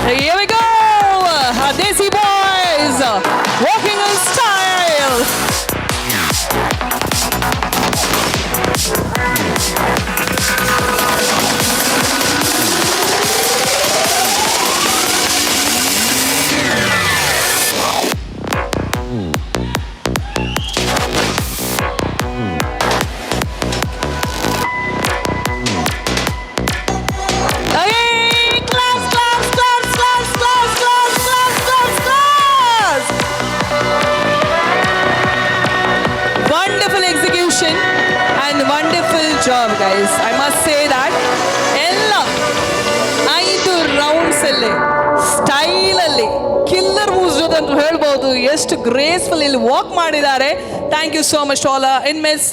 Here we go! Desi boys walking in style. Hey, claps, claps, claps, claps, claps, claps, claps, claps, claps. Wonderful execution and wonderful job, guys. I must say that. ಎಲ್ಲ 5 rounds ಅಲ್ಲಿ style ಅಲ್ಲಿ killer moves ಜೊತೆ ಅಂತ ಹೇಳ್ಬೋದು. ಎಷ್ಟು graceful ಇಲ್ಲಿ walk ಮಾಡಿದ್ದಾರೆ. Thank you so much to all inmates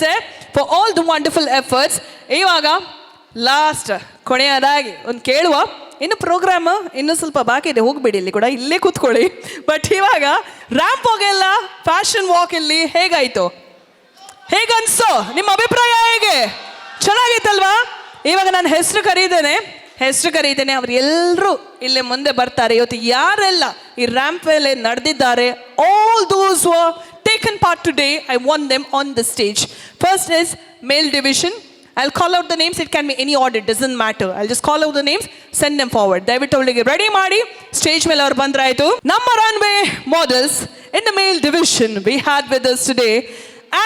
for all the wonderful efforts. ಇವಾಗ ಲಾಸ್ಟ್ ಕೊನೆಯದಾಗಿ ಒಂದು ಕೇಳುವ, ಇನ್ನು ಪ್ರೋಗ್ರಾಮ್ ಇನ್ನೂ ಸ್ವಲ್ಪ ಬಾಕಿ ಇದೆ, ಹೋಗ್ಬೇಡಿ ಇಲ್ಲಿ ಕೂಡ ಇಲ್ಲೇ ಕೂತ್ಕೊಳ್ಳಿ. ಬಟ್ ಇವಾಗ ರ್ಯಾಂಪ್ ಹೋಗೆಲ್ಲ ಫ್ಯಾಷನ್ ವಾಕ್ ಇಲ್ಲಿ ಹೇಗಾಯ್ತು, ಹೇಗನ್ಸೋ, ನಿಮ್ಮ ಅಭಿಪ್ರಾಯ ಹೇಗೆ? ಚೆನ್ನಾಗಿತ್ತಲ್ವಾ? ಇವಾಗ ನಾನು ಹೆಸರು ಕರೀತೇನೆ, ಅವ್ರು ಎಲ್ಲರೂ ಇಲ್ಲೇ ಮುಂದೆ ಬರ್ತಾರೆ. ಇವತ್ತು ಯಾರೆಲ್ಲ ಈ ರ್ಯಾಂಪ್ ಮೇಲೆ ನಡೆದಿದ್ದಾರೆ, all those taken part today, I want them on the stage. First is male division. I'll call out the names. It can be any order, doesn't matter. I'll just call out the names, send them forward. ದಯವಿಟ್ಟು ಅವಳಿಗೆ ready ಮಾಡಿ stage ಮೇಲೆ ಅವ್ರು ಬಂದ್ರಾಯ್ತು. ನಮ್ಮ runway models in the male division we had with us today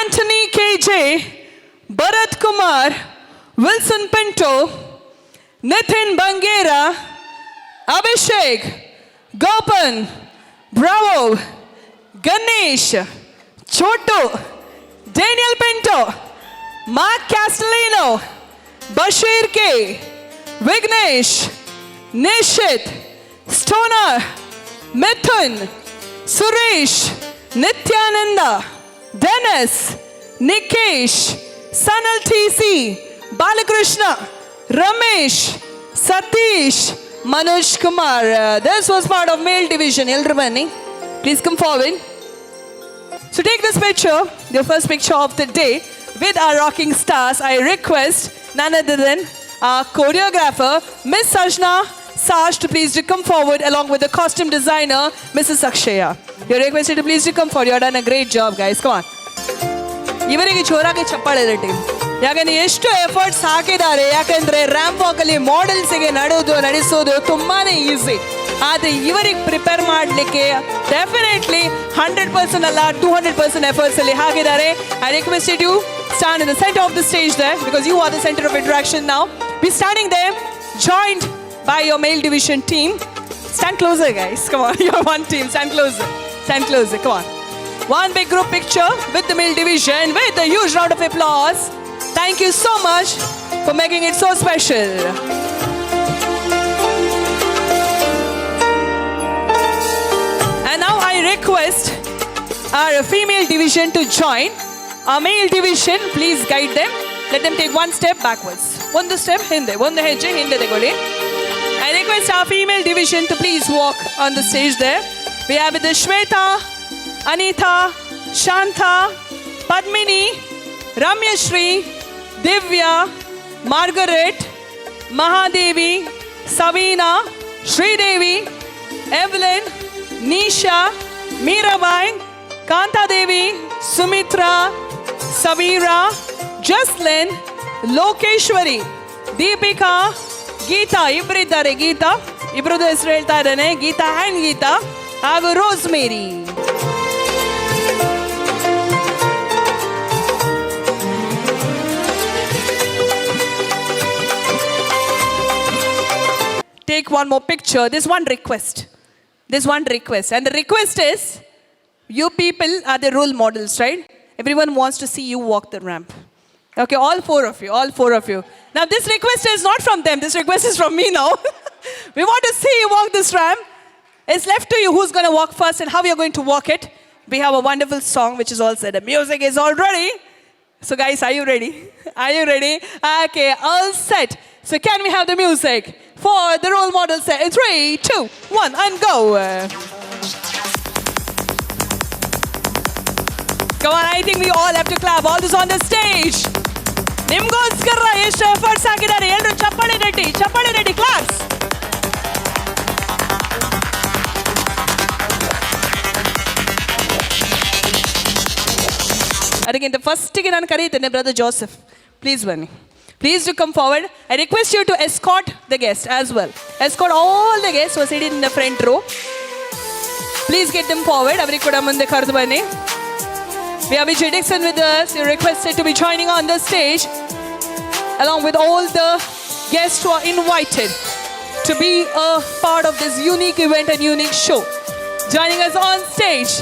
Anthony KJ, Bharat Kumar, Wilson Pinto, Nitin Bangera, Abhishek, Gopan, Bravo, Ganesh, Chotu, Daniel Pinto, Mark Castellino, Bashir K, Vignesh, Nishit, Stoner, Mithun, Suresh, Nityananda, Denis, Nikesh, Sanal TC, Balakrishna, Ramesh, Satish, Manoj Kumar. This was part of male division. Elder Bani, please come forward. So take this picture, the first picture of the day with our rocking stars. I request none other than our choreographer, Miss Sajna Saj, to please to come forward along with the costume designer, Mrs. Akshaya. You're requested to please to come forward. You've done a great job, guys. Come on. ಇವರಿಗೆ ಜೋರಾಗಿ ಚಪ್ಪಾಳೆ team. ಯಾಕಂದ್ರೆ ಎಷ್ಟು efforts ಹಾಕಿದ್ದಾರೆ. ಯಾಕಂದ್ರೆ ramp walk ಅಲ್ಲಿ ಮಾಡೆಲ್ಸ್ಗೆ ನಡೆಸೋದು ತುಂಬಾನೇ ಈಸಿ. ಆದ್ರೆ ಇವರಿಗೆ ಪ್ರಿಪೇರ್ ಮಾಡಲಿಕ್ಕೆ ಡೆಫಿನೆಟ್ಲಿ 100% ಅಲ್ಲ 200% ಎಫರ್ಟ್ಸ್ ಅಲ್ಲಿ ಹಾಕಿದ್ದಾರೆ. I requested you stand in the center of the stage there because you are the center of attraction now. Be standing there, joined by your male division team. Stand closer, guys. Come on, you're one team. Stand closer. Stand closer. Come on. One big group picture with the male division with a huge round of applause. Thank you so much for making it so special. And now I request our female division to join. Our male division, please guide them. Let them take one step backwards. One step hinde, one hejje hinde tegoli. I request our female division to please walk on the stage there. We have with the Shweta, Anita, Shanta, Padmini, Ramyashri, Divya, Margaret, Mahadevi, Savina, Sridevi, Evelyn, Nisha, Mirabai, Kanta Devi, Sumitra, Savira, Jaslyn, Lokeshwari, Deepika, Geeta, ಇಬ್ಬರಿದ್ದಾರೆ. ಗೀತಾ, ಇಬ್ಬರದ್ದು ಹೆಸರು ಹೇಳ್ತಾ ಇದ್ದಾನೆ. Geeta and Geeta ಹಾಗೂ Rosemary. Take one more picture. There's one request. And the request is, you people are the role models, right? Everyone wants to see you walk the ramp. Okay, all four of you. Now this request is not from them. This request is from me now. We want to see you walk this ramp. It's left to you who's going to walk first and how you're going to walk it. We have a wonderful song which is all set. The music is all ready. So guys, are you ready? Okay, all set. So can we have the music for the role model set? 3, 2, 1, and go. Come on, I think we all have to clap. All this on the stage. ನಿಮ್ಗೋಸ್ಕರ ಎಷ್ಟು efforts ಹಾಕಿದ್ದಾರೆ. ಎಲ್ಲರೂ ಚಪ್ಪಾಳೆ ready class. ಅದಕ್ಕಿಂತ ಫಸ್ಟಿಗೆ ನಾನು ಕರೀತೇನೆ brother Joseph. Please ಬನ್ನಿ. Please do come forward. I request you to escort the guests as well. Escort all the guests who are seated in the front row. Please get them forward. ಅವರಿಗೆ ಕೂಡ ಮುಂದೆ ಕರೆದು ಬನ್ನಿ. We have Vijay Dixon with us. You're requested to be joining on the stage along with all the guests who are invited to be a part of this unique event and unique show. Joining us on stage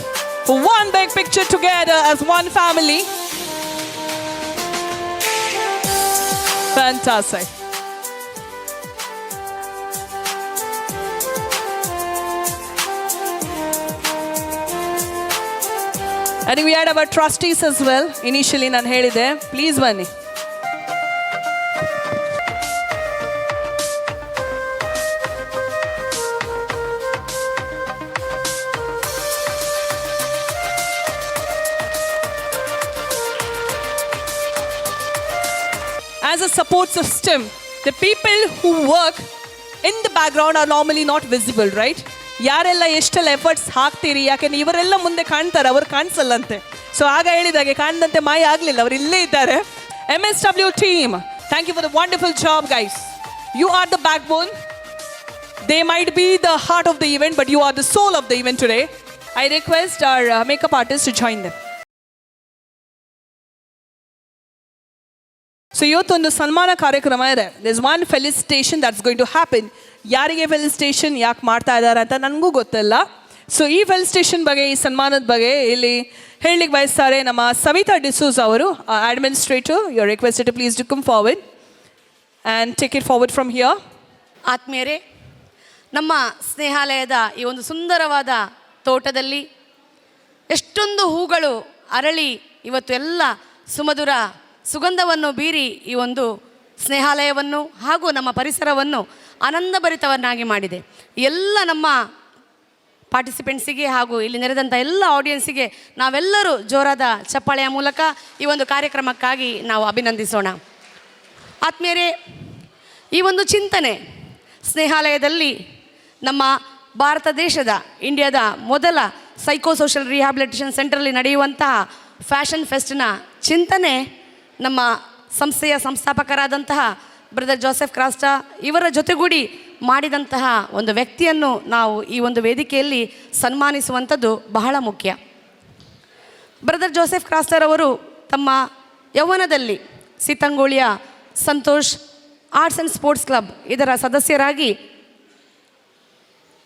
for one big picture together as one family. Fantastic. I think we had our trustees as well. Initially, ನಾನು ಹೇಳಿದೆ. Please ಬನ್ನಿ. As a support system, the people who work in the background are normally not visible, right? ಯಾರೆಲ್ಲ ಎಷ್ಟೆಲ್ಲ efforts ಹಾಕ್ತೀರಿ, ಯಾಕೆಂದ್ರೆ ಇವರೆಲ್ಲ ಮುಂದೆ ಕಾಣ್ತಾರೆ, ಅವ್ರು ಕಾಣಿಸಲ್ಲಂತೆ. ಸೊ ಆಗ ಹೇಳಿದಾಗೆ ಕಾಣದಂತೆ ಮಾಯ ಆಗಲಿಲ್ಲ, ಅವ್ರು ಇಲ್ಲೇ ಇದ್ದಾರೆ. MSW team, thank you for the wonderful job, guys. You are the backbone. They might be the heart of the event, but you are the soul of the event today. I request our makeup artist to join them. So ಇವತ್ತೊಂದು ಸನ್ಮಾನ ಕಾರ್ಯಕ್ರಮ ಇದೆ. there's one felicitation that's going to happen. ಯಾರಿಗೆ felicitation ಯಾಕೆ ಮಾಡ್ತಾ ಇದ್ದಾರೆ ಅಂತ ನನಗೂ ಗೊತ್ತಿಲ್ಲ. ಸೊ ಈ ಫೆಲಿಸಿಟೇಷನ್ ಬಗ್ಗೆ, ಈ ಸನ್ಮಾನದ ಬಗ್ಗೆ ಇಲ್ಲಿ ಹೇಳಲಿಕ್ಕೆ ಬಯಸ್ತಾರೆ ನಮ್ಮ ಸವಿತಾ ಡಿಸೂಸ್ ಅವರು, administrator. You are requested to please to come forward and take it forward from here. ಆತ್ಮೀಯರೇ, ನಮ್ಮ ಸ್ನೇಹಾಲಯದ ಈ ಒಂದು ಸುಂದರವಾದ ತೋಟದಲ್ಲಿ ಎಷ್ಟೊಂದು ಹೂಗಳು ಅರಳಿ ಇವತ್ತು ಎಲ್ಲ ಸುಮಧುರ ಸುಗಂಧವನ್ನು ಬೀರಿ ಈ ಒಂದು ಸ್ನೇಹಾಲಯವನ್ನು ಹಾಗೂ ನಮ್ಮ ಪರಿಸರವನ್ನು ಆನಂದಭರಿತವನ್ನಾಗಿ ಮಾಡಿದೆ. ಎಲ್ಲ ನಮ್ಮ ಪಾರ್ಟಿಸಿಪೆಂಟ್ಸಿಗೆ ಹಾಗೂ ಇಲ್ಲಿ ನೆರೆದಂಥ ಎಲ್ಲ ಆಡಿಯನ್ಸಿಗೆ ನಾವೆಲ್ಲರೂ ಜೋರಾದ ಚಪ್ಪಾಳೆಯ ಮೂಲಕ ಈ ಒಂದು ಕಾರ್ಯಕ್ರಮಕ್ಕಾಗಿ ನಾವು ಅಭಿನಂದಿಸೋಣ. ಆತ್ಮೀಯರೇ, ಈ ಒಂದು ಚಿಂತನೆ ಸ್ನೇಹಾಲಯದಲ್ಲಿ ನಮ್ಮ ಭಾರತ ದೇಶದ ಇಂಡಿಯಾದ ಮೊದಲ ಸೈಕೋಸೋಷಲ್ ರಿಹ್ಯಾಬಿಲಿಟೇಷನ್ ಸೆಂಟರಲ್ಲಿ ನಡೆಯುವಂತಹ ಫ್ಯಾಷನ್ ಫೆಸ್ಟ್ನ ಚಿಂತನೆ ನಮ್ಮ ಸಂಸ್ಥೆಯ ಸಂಸ್ಥಾಪಕರಾದಂತಹ ಬ್ರದರ್ ಜೋಸೆಫ್ ಕ್ರಾಸ್ಟಾ ಇವರ ಜೊತೆಗೂಡಿ ಮಾಡಿದಂತಹ ಒಂದು ವ್ಯಕ್ತಿಯನ್ನು ನಾವು ಈ ಒಂದು ವೇದಿಕೆಯಲ್ಲಿ ಸನ್ಮಾನಿಸುವಂಥದ್ದು ಬಹಳ ಮುಖ್ಯ. ಬ್ರದರ್ ಜೋಸೆಫ್ ಕ್ರಾಸ್ಟರವರು ತಮ್ಮ ಯೌವನದಲ್ಲಿ ಸಿತಂಗೋಳಿಯ Santosh arts and sports club ಇದರ ಸದಸ್ಯರಾಗಿ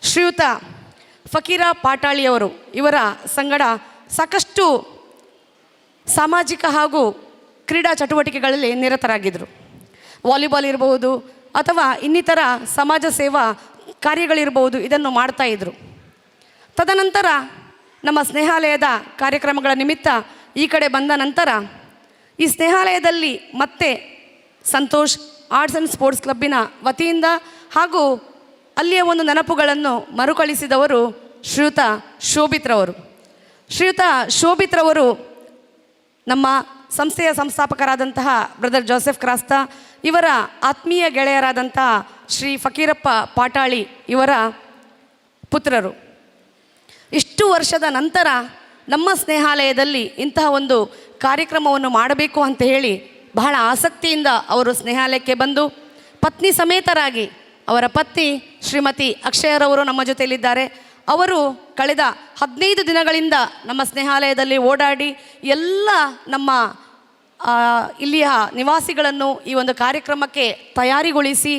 ಶ್ರೀಯುತ ಫಕೀರ ಪಾಟಾಳಿಯವರು ಇವರ ಸಂಗಡ ಸಾಕಷ್ಟು ಸಾಮಾಜಿಕ ಹಾಗೂ ಕ್ರೀಡಾ ಚಟುವಟಿಕೆಗಳಲ್ಲಿ ನಿರತರಾಗಿದ್ದರು. ವಾಲಿಬಾಲ್ ಇರಬಹುದು ಅಥವಾ ಇನ್ನಿತರ ಸಮಾಜ ಸೇವಾ ಕಾರ್ಯಗಳಿರ್ಬೋದು, ಇದನ್ನು ಮಾಡ್ತಾಯಿದ್ರು. ತದನಂತರ ನಮ್ಮ ಸ್ನೇಹಾಲಯದ ಕಾರ್ಯಕ್ರಮಗಳ ನಿಮಿತ್ತ ಈ ಕಡೆ ಬಂದ ನಂತರ ಈ ಸ್ನೇಹಾಲಯದಲ್ಲಿ ಮತ್ತೆ ಸಂತೋಷ್ ಆರ್ಟ್ಸ್ ಆ್ಯಂಡ್ ಸ್ಪೋರ್ಟ್ಸ್ ಕ್ಲಬ್ಬಿನ ವತಿಯಿಂದ ಹಾಗೂ ಅಲ್ಲಿಯ ಒಂದು ನೆನಪುಗಳನ್ನು ಮರುಕಳಿಸಿದವರು ಶ್ರೀಯುತ ಶೋಭಿತ್ರವರು. ಶ್ರೀಯುತ ಶೋಭಿತ್ರವರು ನಮ್ಮ ಸಂಸ್ಥೆಯ ಸಂಸ್ಥಾಪಕರಾದಂತಹ ಬ್ರದರ್ ಜೋಸೆಫ್ ಕ್ರಾಸ್ತಾ ಇವರ ಆತ್ಮೀಯ ಗೆಳೆಯರಾದಂತಹ ಶ್ರೀ ಫಕೀರಪ್ಪ ಪಾಟಾಳಿ ಇವರ ಪುತ್ರರು. ಇಷ್ಟು ವರ್ಷದ ನಂತರ ನಮ್ಮ ಸ್ನೇಹಾಲಯದಲ್ಲಿ ಇಂತಹ ಒಂದು ಕಾರ್ಯಕ್ರಮವನ್ನು ಮಾಡಬೇಕು ಅಂತ ಹೇಳಿ ಬಹಳ ಆಸಕ್ತಿಯಿಂದ ಅವರು ಸ್ನೇಹಾಲಯಕ್ಕೆ ಬಂದು ಪತ್ನಿ ಸಮೇತರಾಗಿ, ಅವರ ಪತ್ನಿ ಶ್ರೀಮತಿ ಅಕ್ಷಯರವರು ನಮ್ಮ ಜೊತೆಯಲ್ಲಿದ್ದಾರೆ. ಅವರು ಕಳೆದ 15 ದಿನಗಳಿಂದ ನಮ್ಮ ಸ್ನೇಹಾಲಯದಲ್ಲಿ ಓಡಾಡಿ ಎಲ್ಲ ನಮ್ಮ ಇಲ್ಲಿಯ ನಿವಾಸಿಗಳನ್ನು ಈ ಒಂದು ಕಾರ್ಯಕ್ರಮಕ್ಕೆ ತಯಾರಿಗೊಳಿಸಿ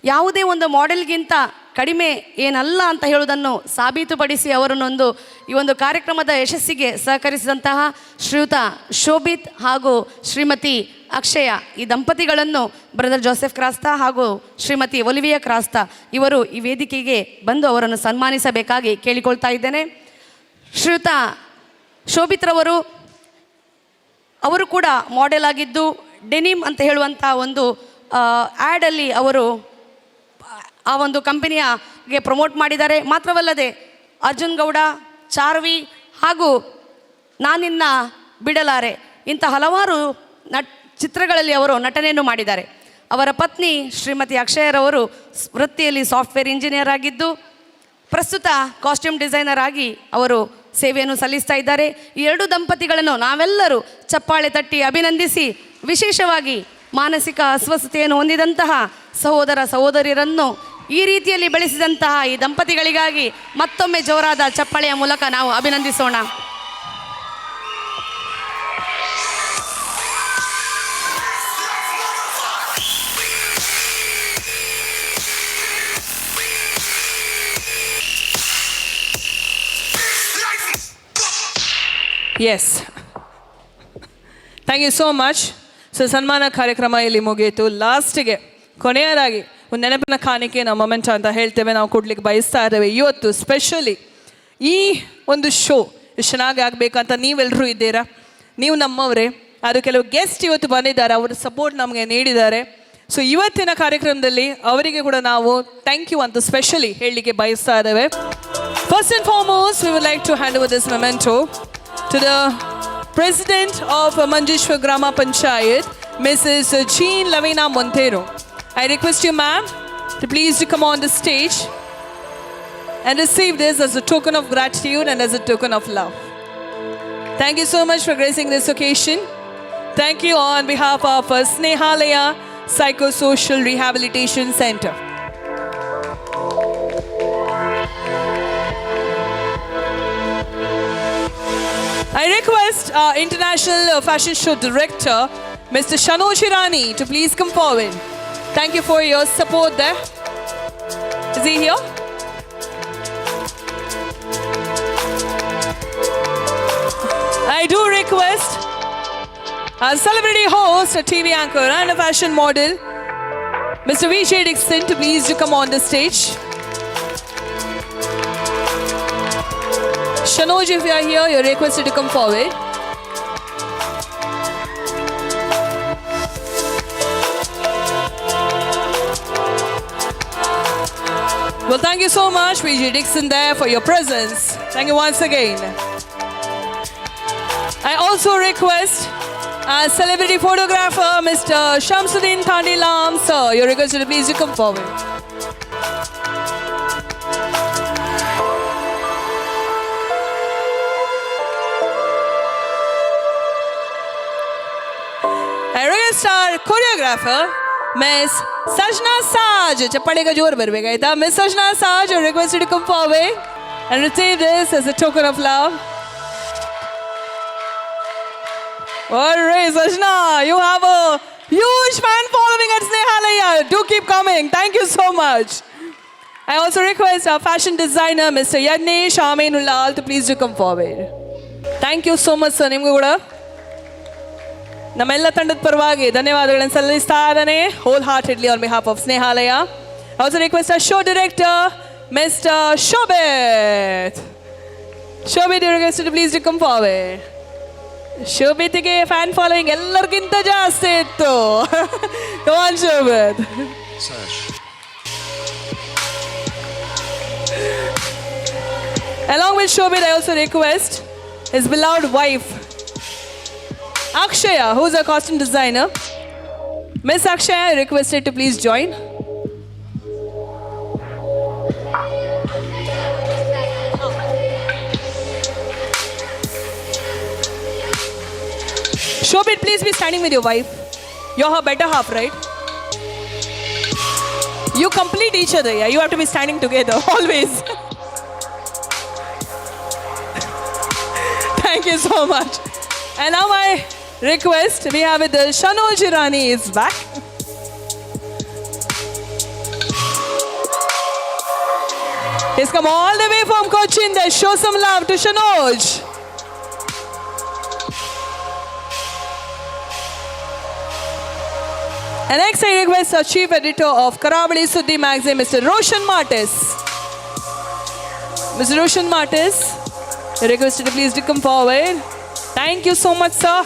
ಯಾವುದೇ ಒಂದು ಮಾಡೆಲ್ಗಿಂತ ಕಡಿಮೆ ಏನಲ್ಲ ಅಂತ ಹೇಳುವುದನ್ನು ಸಾಬೀತುಪಡಿಸಿ ಅವರನ್ನೊಂದು ಈ ಒಂದು ಕಾರ್ಯಕ್ರಮದ ಯಶಸ್ಸಿಗೆ ಸಹಕರಿಸಿದಂತಹ ಶ್ರೀಯುತ ಶೋಭಿತ್ ಹಾಗೂ ಶ್ರೀಮತಿ ಅಕ್ಷಯ ಈ ದಂಪತಿಗಳನ್ನು ಬ್ರದರ್ ಜೋಸೆಫ್ ಕ್ರಾಸ್ತಾ ಹಾಗೂ ಶ್ರೀಮತಿ ಒಲಿವಿಯಾ ಕ್ರಾಸ್ತಾ ಇವರು ಈ ವೇದಿಕೆಗೆ ಬಂದು ಅವರನ್ನು ಸನ್ಮಾನಿಸಬೇಕಾಗಿ ಕೇಳಿಕೊಳ್ತಾ ಇದ್ದೇನೆ. ಶ್ರೀಯುತ ಶೋಭಿತ್ರವರು ಅವರು ಕೂಡ ಮಾಡೆಲ್ ಆಗಿದ್ದು ಡೆನಿಮ್ ಅಂತ ಹೇಳುವಂಥ ಒಂದು ಆ್ಯಡಲ್ಲಿ ಅವರು ಆ ಒಂದು ಕಂಪನಿಗೆ ಪ್ರಮೋಟ್ ಮಾಡಿದ್ದಾರೆ. ಮಾತ್ರವಲ್ಲದೆ ಅರ್ಜುನ್ ಗೌಡ, ಚಾರ್ವಿ ಹಾಗೂ ನಾನಿನ್ನ ಬಿಡಲಾರೆ ಇಂಥ ಹಲವಾರು ಚಿತ್ರಗಳಲ್ಲಿ ಅವರು ನಟನೆಯನ್ನು ಮಾಡಿದ್ದಾರೆ. ಅವರ ಪತ್ನಿ ಶ್ರೀಮತಿ ಅಕ್ಷಯರವರು ವೃತ್ತಿಯಲ್ಲಿ ಸಾಫ್ಟ್ವೇರ್ ಇಂಜಿನಿಯರ್ ಆಗಿದ್ದು ಪ್ರಸ್ತುತ ಕಾಸ್ಟ್ಯೂಮ್ ಡಿಸೈನರ್ ಆಗಿ ಅವರು ಸೇವೆಯನ್ನು ಸಲ್ಲಿಸ್ತಾ ಇದ್ದಾರೆ. ಈ ಎರಡು ದಂಪತಿಗಳನ್ನು ನಾವೆಲ್ಲರೂ ಚಪ್ಪಾಳೆ ತಟ್ಟಿ ಅಭಿನಂದಿಸಿ, ವಿಶೇಷವಾಗಿ ಮಾನಸಿಕ ಅಸ್ವಸ್ಥತೆಯನ್ನು ಹೊಂದಿದಂತಹ ಸಹೋದರ ಸಹೋದರಿಯರನ್ನು ಈ ರೀತಿಯಲ್ಲಿ ಬೆಳೆಸಿದಂತಹ ಈ ದಂಪತಿಗಳಿಗಾಗಿ ಮತ್ತೊಮ್ಮೆ ಜೋರಾದ ಚಪ್ಪಾಳೆಯ ಮೂಲಕ ನಾವು ಅಭಿನಂದಿಸೋಣ. Yes, thank you so much. So ಸನ್ಮಾನ ಕಾರ್ಯಕ್ರಮ ಇಲ್ಲಿ ಮುಗಿಯಿತು. ಲಾಸ್ಟಿಗೆ ಕೊನೆಯದಾಗಿ ಒಂದು ನೆನಪಿನ ಕಾಣಿಕೆ ನಾವು ಮೊಮೆಂಟ್ ಅಂತ ಹೇಳ್ತೇವೆ, ನಾವು ಕೊಡ್ಲಿಕ್ಕೆ ಬಯಸ್ತಾ ಇದ್ದೇವೆ. ಇವತ್ತು ಸ್ಪೆಷಲಿ ಈ ಒಂದು ಶೋ ಎಷ್ಟು ಚೆನ್ನಾಗಿ ಆಗಬೇಕಂತ ನೀವೆಲ್ಲರೂ ಇದ್ದೀರಾ, ನೀವು ನಮ್ಮವರೇ. ಅದು ಕೆಲವು ಗೆಸ್ಟ್ ಇವತ್ತು ಬಂದಿದ್ದಾರೆ, ಅವರ ಸಪೋರ್ಟ್ ನಮಗೆ ನೀಡಿದ್ದಾರೆ. ಸೊ ಇವತ್ತಿನ ಕಾರ್ಯಕ್ರಮದಲ್ಲಿ ಅವರಿಗೆ ಕೂಡ ನಾವು ಥ್ಯಾಂಕ್ ಯು ಅಂತ ಸ್ಪೆಷಲಿ ಹೇಳಲಿಕ್ಕೆ ಬಯಸ್ತಾ ಇದ್ದೇವೆ. First and foremost we would like to hand over this memento to the President of Manjeshwar Grama Panchayat, Mrs. Jean Lavina Montero. I request you, ma'am, to please to come on the stage and receive this as a token of gratitude and as a token of love. Thank you so much for gracing this occasion. Thank you on behalf of Snehalaya Psychosocial Rehabilitation Center. I request our International Fashion Show Director, Mr. Shanoj Hirani, to please come forward. Thank you for your support there. Is he here? I do request our celebrity host, a TV anchor and a fashion model, Mr. Vijay Dixon, to please to come on the stage. Shanoj, if you are here, you're requested to come forward. Well, thank you so much, VG Dixon, there for your presence. Thank you once again. I also request celebrity photographer, Mr. Shamsuddin Thandilam, sir, you're requested to please come forward. I request our choreographer, Miss Sajna Saj. Chappade ka jor barbega aita. Miss Sajna Saj, you're requested to come forward and receive this as a token of love. All right, Sajna, you have a huge fan following at Snehalaya. Do keep coming. Thank you so much. I also request our fashion designer, Mr. Yagnesh Aminulal, to please do come forward. Thank you so much, sir. Nimgu kuda ನಮ್ಮೆಲ್ಲ ತಂಡದ ಪರವಾಗಿ ಧನ್ಯವಾದಗಳನ್ನು ಸಲ್ಲಿಸ್ತಾ ಇದ್ದಾನೆ whole heartedly on behalf of Snehalaya. Also request a show director mister Shobhit. Shobhit request please to come forward. ಶೋಭಿತ್ಗೆ fan following ಎಲ್ಲರಿಗಿಂತ ಜಾಸ್ತಿ ಇತ್ತು. Come on Shobhit. Along with Shobhit, I also request his beloved wife Akshaya, who is a costume designer. Miss Akshaya requested to please join. Shobhit, please be standing with your wife. You're her better half, right? You complete each other, yeah? You have to be standing together, always. Thank you so much. And now my request, we have it, Shanoj Irani is back. He's come all the way from Cochin. Let's show some love to Shanoj. And next I request our chief editor of Karavali Suddhi magazine, Mr. Roshan Martis. Mr. Roshan Martis, you're requested to please come forward. Thank you so much, sir.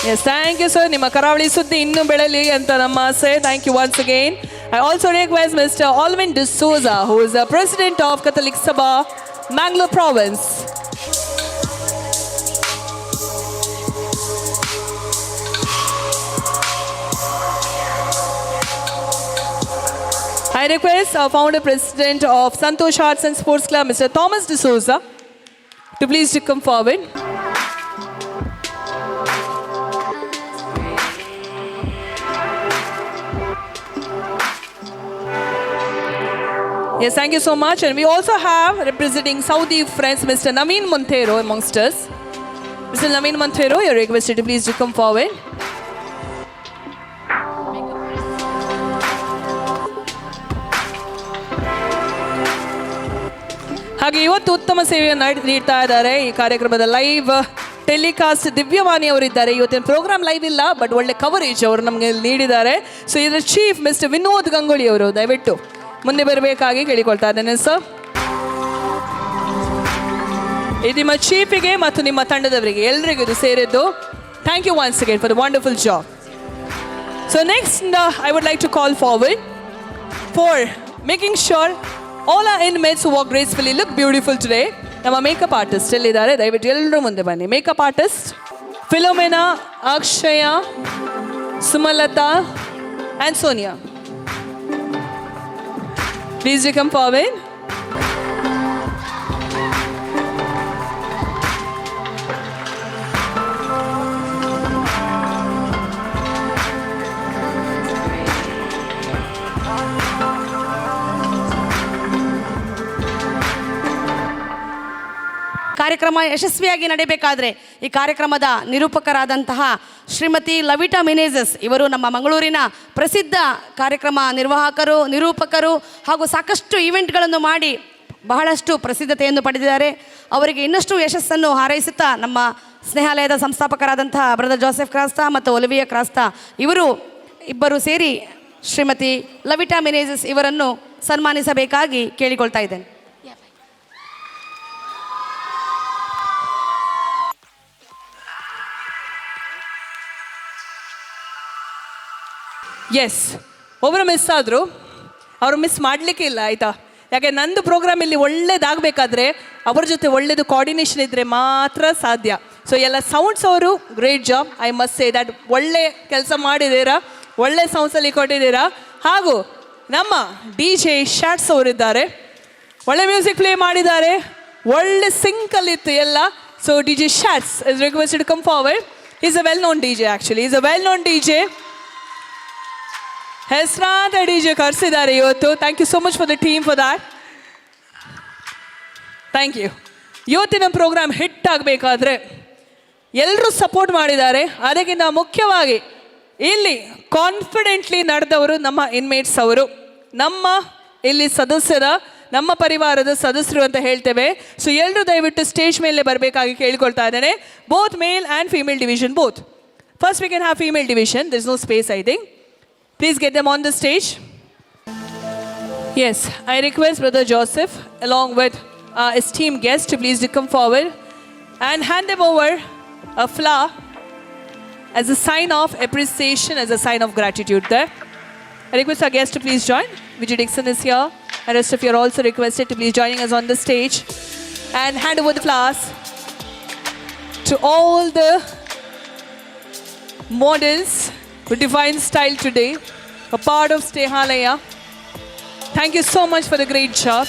Yes, thank you, sir. Nimma Karavali Suddhi innu belali anta namma ase. Thank you once again. I also request Mr. Alvin D'Souza, who is the president of Catholic Sabha, Mangalore Province. I request our founder president of Santosh Arts and Sports Club, Mr. Thomas D'Souza, to please to come forward. Yes, thank you so much. And we also have representing Saudi friends, Mr. Naveen Montero amongst us. Mr. Naveen Montero, you're requested to please to come forward. ಹಾಗೆ ಇವತ್ತು ಉತ್ತಮ ಸೇವೆಯನ್ನು ನೀಡ್ತಾ ಇದ್ದಾರೆ ಈ ಕಾರ್ಯಕ್ರಮದ live telecast ದಿವ್ಯವಾಣಿ ಅವರಿದ್ದಾರೆ. ಇವತ್ತಿನ ಪ್ರೋಗ್ರಾಮ್ ಲೈವ್ ಇಲ್ಲ, ಬಟ್ ಒಳ್ಳೆ ಕವರೇಜ್ ಅವರು ನಮಗೆ ನೀಡಿದ್ದಾರೆ. ಸೊ ಇದರ ಚೀಫ್ ಮಿಸ್ಟರ್ ವಿನೋದ್ ಗಂಗೊಳ್ಳಿ ಅವರು ದಯವಿಟ್ಟು ಮುಂದೆ ಬರಬೇಕಾಗಿ ಕೇಳಿಕೊಳ್ತಾ ಇದ್ದೇನೆ ಸರ್. ಇದು ನಿಮ್ಮ ಚೀಫಿಗೆ ಮತ್ತು ನಿಮ್ಮ ತಂಡದವರಿಗೆ ಎಲ್ಲರಿಗೂ ಇದು ಸೇರಿದ್ದು. Thank you once again for the wonderful job. So next I would like to call forward for making sure all our inmates who walk gracefully look beautiful today. ನಮ್ಮ ಮೇಕಪ್ ಆರ್ಟಿಸ್ಟ್ ಎಲ್ಲಿದ್ದಾರೆ ದಯವಿಟ್ಟು ಎಲ್ಲರೂ ಮುಂದೆ ಬನ್ನಿ. Makeup artist Philomena, Akshaya, Sumalatha and Sonia, please you come forward. ಕಾರ್ಯಕ್ರಮ ಯಶಸ್ವಿಯಾಗಿ ನಡೀಬೇಕಾದ್ರೆ ಈ ಕಾರ್ಯಕ್ರಮದ ನಿರೂಪಕರಾದಂತಹ ಶ್ರೀಮತಿ ಲವಿಟಾ ಮಿನೇಜಸ್ ಇವರು ನಮ್ಮ ಮಂಗಳೂರಿನ ಪ್ರಸಿದ್ಧ ಕಾರ್ಯಕ್ರಮ ನಿರ್ವಾಹಕರು, ನಿರೂಪಕರು ಹಾಗೂ ಸಾಕಷ್ಟು ಈವೆಂಟ್ಗಳನ್ನು ಮಾಡಿ ಬಹಳಷ್ಟು ಪ್ರಸಿದ್ಧತೆಯನ್ನು ಪಡೆದಿದ್ದಾರೆ. ಅವರಿಗೆ ಇನ್ನಷ್ಟು ಯಶಸ್ಸನ್ನು ಹಾರೈಸುತ್ತಾ ನಮ್ಮ ಸ್ನೇಹಾಲಯದ ಸಂಸ್ಥಾಪಕರಾದಂತಹ ಬ್ರದರ್ ಜೋಸೆಫ್ ಕ್ರಾಸ್ತಾ ಮತ್ತು ಒಲಿವಿಯಾ ಕ್ರಾಸ್ತಾ ಇಬ್ಬರು ಸೇರಿ ಶ್ರೀಮತಿ ಲವಿಟಾ ಮಿನೇಜಸ್ ಇವರನ್ನು ಸನ್ಮಾನಿಸಬೇಕಾಗಿ ಕೇಳಿಕೊಳ್ತಾ ಇದ್ದೇನೆ. ಎಸ್, ಒಬ್ಬರು ಮಿಸ್ ಆದರು, ಅವರು ಮಿಸ್ ಮಾಡಲಿಕ್ಕೆ ಇಲ್ಲ ಆಯಿತಾ. ಯಾಕೆ ನಂದು ಪ್ರೋಗ್ರಾಮ್ ಇಲ್ಲಿ ಒಳ್ಳೇದಾಗಬೇಕಾದ್ರೆ ಅವ್ರ ಜೊತೆ ಒಳ್ಳೇದು ಕೋಆರ್ಡಿನೇಷನ್ ಇದ್ದರೆ ಮಾತ್ರ ಸಾಧ್ಯ. ಸೊ ಎಲ್ಲ ಸೌಂಡ್ಸ್ ಅವರು great job, I must say that. ಒಳ್ಳೆ ಕೆಲಸ ಮಾಡಿದ್ದೀರಾ, ಒಳ್ಳೆ ಸೌಂಡ್ಸಲ್ಲಿ ಕೊಟ್ಟಿದ್ದೀರಾ. ಹಾಗೂ ನಮ್ಮ DJ ಶಾಟ್ಸ್ ಅವರಿದ್ದಾರೆ, ಒಳ್ಳೆ ಮ್ಯೂಸಿಕ್ ಪ್ಲೇ ಮಾಡಿದ್ದಾರೆ, ಒಳ್ಳೆ ಸಿಂಕಲ್ಲಿತ್ತು ಎಲ್ಲ. So DJ Shads is requested to come forward. Is a well known DJ, actually is a well known DJ. ಹೆಸರಾದ DJ ಕರೆಸಿದ್ದಾರೆ ಇವತ್ತು. Thank you so much for the team for that. Thank you. ಇವತ್ತಿನ programme hit ಆಗಬೇಕಾದ್ರೆ ಎಲ್ಲರೂ support ಮಾಡಿದ್ದಾರೆ. ಅದಕ್ಕಿಂತ ಮುಖ್ಯವಾಗಿ ಇಲ್ಲಿ ಕಾನ್ಫಿಡೆಂಟ್ಲಿ ನಡೆದವರು ನಮ್ಮ ಇನ್ಮೇಟ್ಸ್ ಅವರು, ನಮ್ಮ ಇಲ್ಲಿ ನಮ್ಮ ಪರಿವಾರದ ಸದಸ್ಯರು ಅಂತ ಹೇಳ್ತೇವೆ. ಸೊ ಎಲ್ಲರೂ ದಯವಿಟ್ಟು ಸ್ಟೇಜ್ ಮೇಲೆ ಬರಬೇಕಾಗಿ ಕೇಳ್ಕೊಳ್ತಾ ಇದ್ದೇನೆ. Both male and female division, both. First we can have female division, this no space I think. Please get them on the stage. Yes, I request Brother Joseph along with our esteemed guest to please to come forward and hand them over a flower as a sign of appreciation, as a sign of gratitude there. I request our guests to please join. Vijay Dixon is here. The rest of you are also requested to please joining us on the stage and hand over the flowers to all the models with divine style today, a part of Snehalaya. Thank you so much for the great job.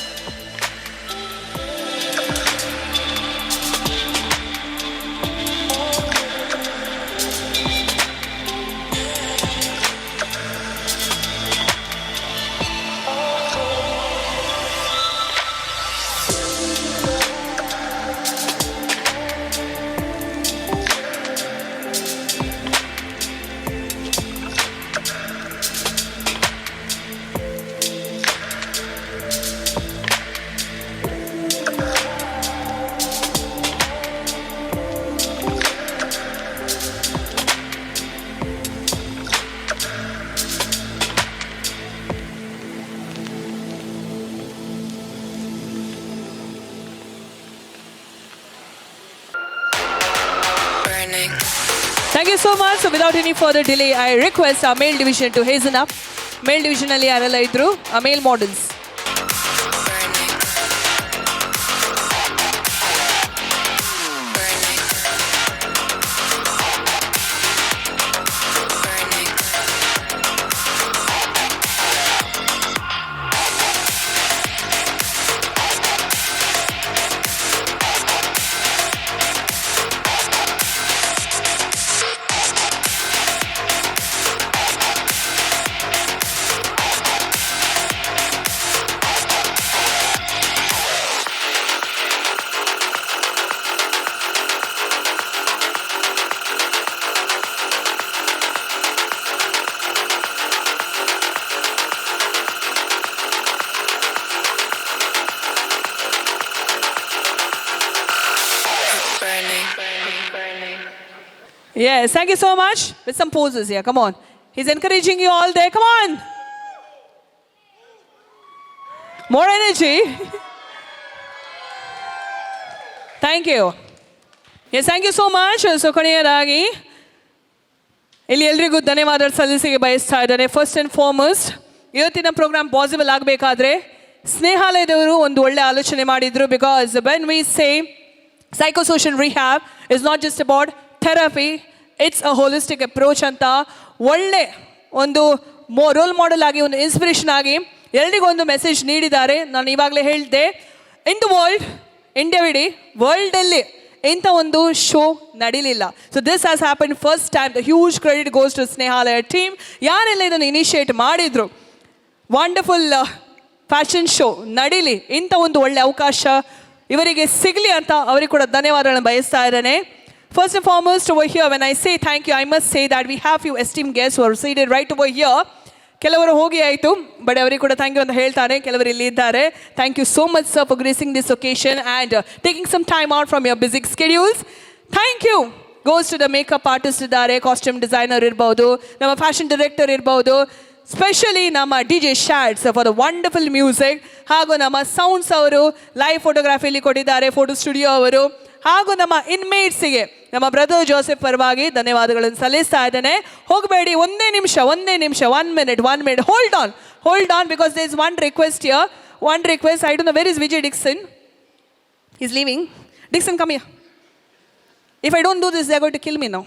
Thank you so much. So without any further delay, I request our male division to hasten up. Male division alli yareಲ್ಲ ಇದ್ರು, male models. Yes, thank you so much. With some poses here, come on. He's encouraging you all there, come on. More energy. Thank you. Yes, thank you so much. So ಕೊನೆಯದಾಗಿ ಇಲ್ಲಿ ಎಲ್ರಿಗೂ ಧನ್ಯವಾದ ಸಲ್ಲಿಸಿಗೆ ಬಯಸ್ತಾ ಇದ್ದಾರೆ. First and foremost, ಇವತ್ತಿನ program possible ಆಗಬೇಕಾದ್ರೆ ಸ್ನೇಹಾಲಯದವರು ಒಂದು ಒಳ್ಳೆ ಆಲೋಚನೆ ಮಾಡಿದ್ರು. Because when we say psychosocial rehab is not just about therapy, it's a holistic approach ಅಂತ ಒಳ್ಳೆ ಒಂದು ರೋಲ್ ಮಾಡೆಲ್ ಆಗಿ, ಒಂದು ಇನ್ಸ್ಪಿರೇಷನ್ ಆಗಿ ಎಲ್ರಿಗೊಂದು ಮೆಸೇಜ್ ನೀಡಿದ್ದಾರೆ. ನಾನು ಇವಾಗಲೇ ಹೇಳಿದೆ, ಇನ್ ದ ವರ್ಲ್ಡ್, ಇಂಡಿಯಾವಿಡೀ ವರ್ಲ್ಡಲ್ಲಿ ಇಂಥ ಒಂದು ಶೋ ನಡೀಲಿಲ್ಲ. So this has happen first time. The huge credit goes to Snehalaya team. ಯಾರೆಲ್ಲ ಇದನ್ನು ಇನಿಷಿಯೇಟ್ ಮಾಡಿದ್ರು, ವಂಡರ್ಫುಲ್ ಫ್ಯಾಷನ್ ಶೋ ನಡೀಲಿ, ಇಂಥ ಒಂದು ಒಳ್ಳೆ ಅವಕಾಶ ಇವರಿಗೆ ಸಿಗಲಿ ಅಂತ ಅವರಿಗೆ ಕೂಡ ಧನ್ಯವಾದಗಳನ್ನು ಬಯಸ್ತಾ ಇದ್ದೇನೆ. First and foremost, over here, when I say thank you, I must say that we have few esteemed guests who are seated right over here. ಕೆಲವರು ಹೋಗಿ ಆಯಿತು, ಬಟ್ ಅವರಿಗೆ ಕೂಡ ಥ್ಯಾಂಕ್ ಯು ಅಂತ ಹೇಳ್ತಾರೆ. ಕೆಲವರು ಇಲ್ಲಿ ಇದ್ದಾರೆ. Thank you so much sir for gracing this occasion and taking some time out from your busy schedules. Thank you goes to the makeup artist ಇದ್ದಾರೆ, ಕಾಸ್ಟ್ಯೂಮ್ ಡಿಸೈನರ್ ಇರ್ಬೋದು, ನಮ್ಮ ಫ್ಯಾಷನ್ ಡೈರೆಕ್ಟರ್ ಇರ್ಬೋದು, specially ನಮ್ಮ DJ Shads for the wonderful music, ಹಾಗೂ ನಮ್ಮ sounds ಅವರು live ಫೋಟೋಗ್ರಫಿಲಿ ಕೊಟ್ಟಿದ್ದಾರೆ, photo studio ಅವರು, ಹಾಗೂ ನಮ್ಮ ಇನ್ಮೇಟ್ಸಿಗೆ ನಮ್ಮ ಬ್ರದರ್ ಜೋಸೆಫ್ ಪರವಾಗಿ ಧನ್ಯವಾದಗಳನ್ನು ಸಲ್ಲಿಸ್ತಾ ಇದ್ದೇನೆ. ಹೋಗಬೇಡಿ, ಒಂದೇ ನಿಮಿಷ 1 minute, hold on because there is one request here, I don't know where is Vijay Dixon, is leaving. Dixon come here. If I don't do this, they are going to kill me now.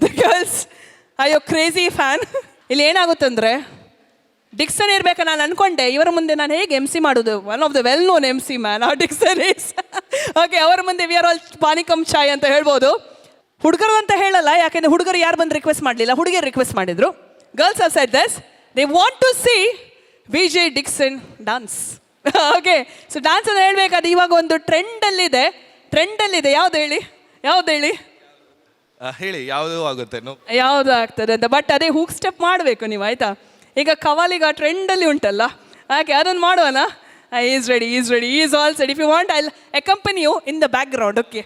The girls are your crazy fan. ಇಲ್ಲಿ ಏನಾಗುತ್ತಂದರೆ Dixon ಇರಬೇಕು ನಾನು ಅನ್ಕೊಂಡೆ, ಇವರ ಮುಂದೆ ನಾನು ಹೇಗೆ MC ಮಾಡೋದು? One of the well known MC man ಆ ಡಿಕ್ಸನ್ ಈಸ್. ಓಕೆ, ಅವರ ಮುಂದೆ ವಿ ಆರ್ ಆಲ್ ಪಾನಿಕಮ್ ಚಾಯ್ ಅಂತ ಹೇಳ್ಬೋದು. ಹುಡುಗರು ಅಂತ ಹೇಳಲ್ಲ, ಯಾಕೆಂದರೆ ಹುಡುಗರು ಯಾರು ಬಂದು ರಿಕ್ವೆಸ್ಟ್ ಮಾಡಲಿಲ್ಲ, ಹುಡುಗಿಯರು ರಿಕ್ವೆಸ್ಟ್ ಮಾಡಿದರು. Girls are said this, they want to see Vijay Dixon dance. Okay, so dance ಅಂತ ಹೇಳಬೇಕಾದ್ರೆ ಇವಾಗ ಒಂದು ಟ್ರೆಂಡಲ್ಲಿದೆ. ಯಾವ್ದು ಹೇಳಿ ಹೇಳಿ, ಯಾವುದು ಆಗುತ್ತೆ ಯಾವುದು ಆಗ್ತದೆ ಅಂತ. ಬಟ್ ಅದೇ ಹೂಕ್ ಸ್ಟೆಪ್ ಮಾಡಬೇಕು ನೀವು, ಆಯಿತಾ? ಈಗ ಕವಾಲಿಗ ಟ್ರೆಂಡಲ್ಲಿ ಉಂಟಲ್ಲ, ಹಾಗೆ ಅದನ್ನು ಮಾಡೋಣ. Is ready, is all set. If you want I accompany you in the background. Okay,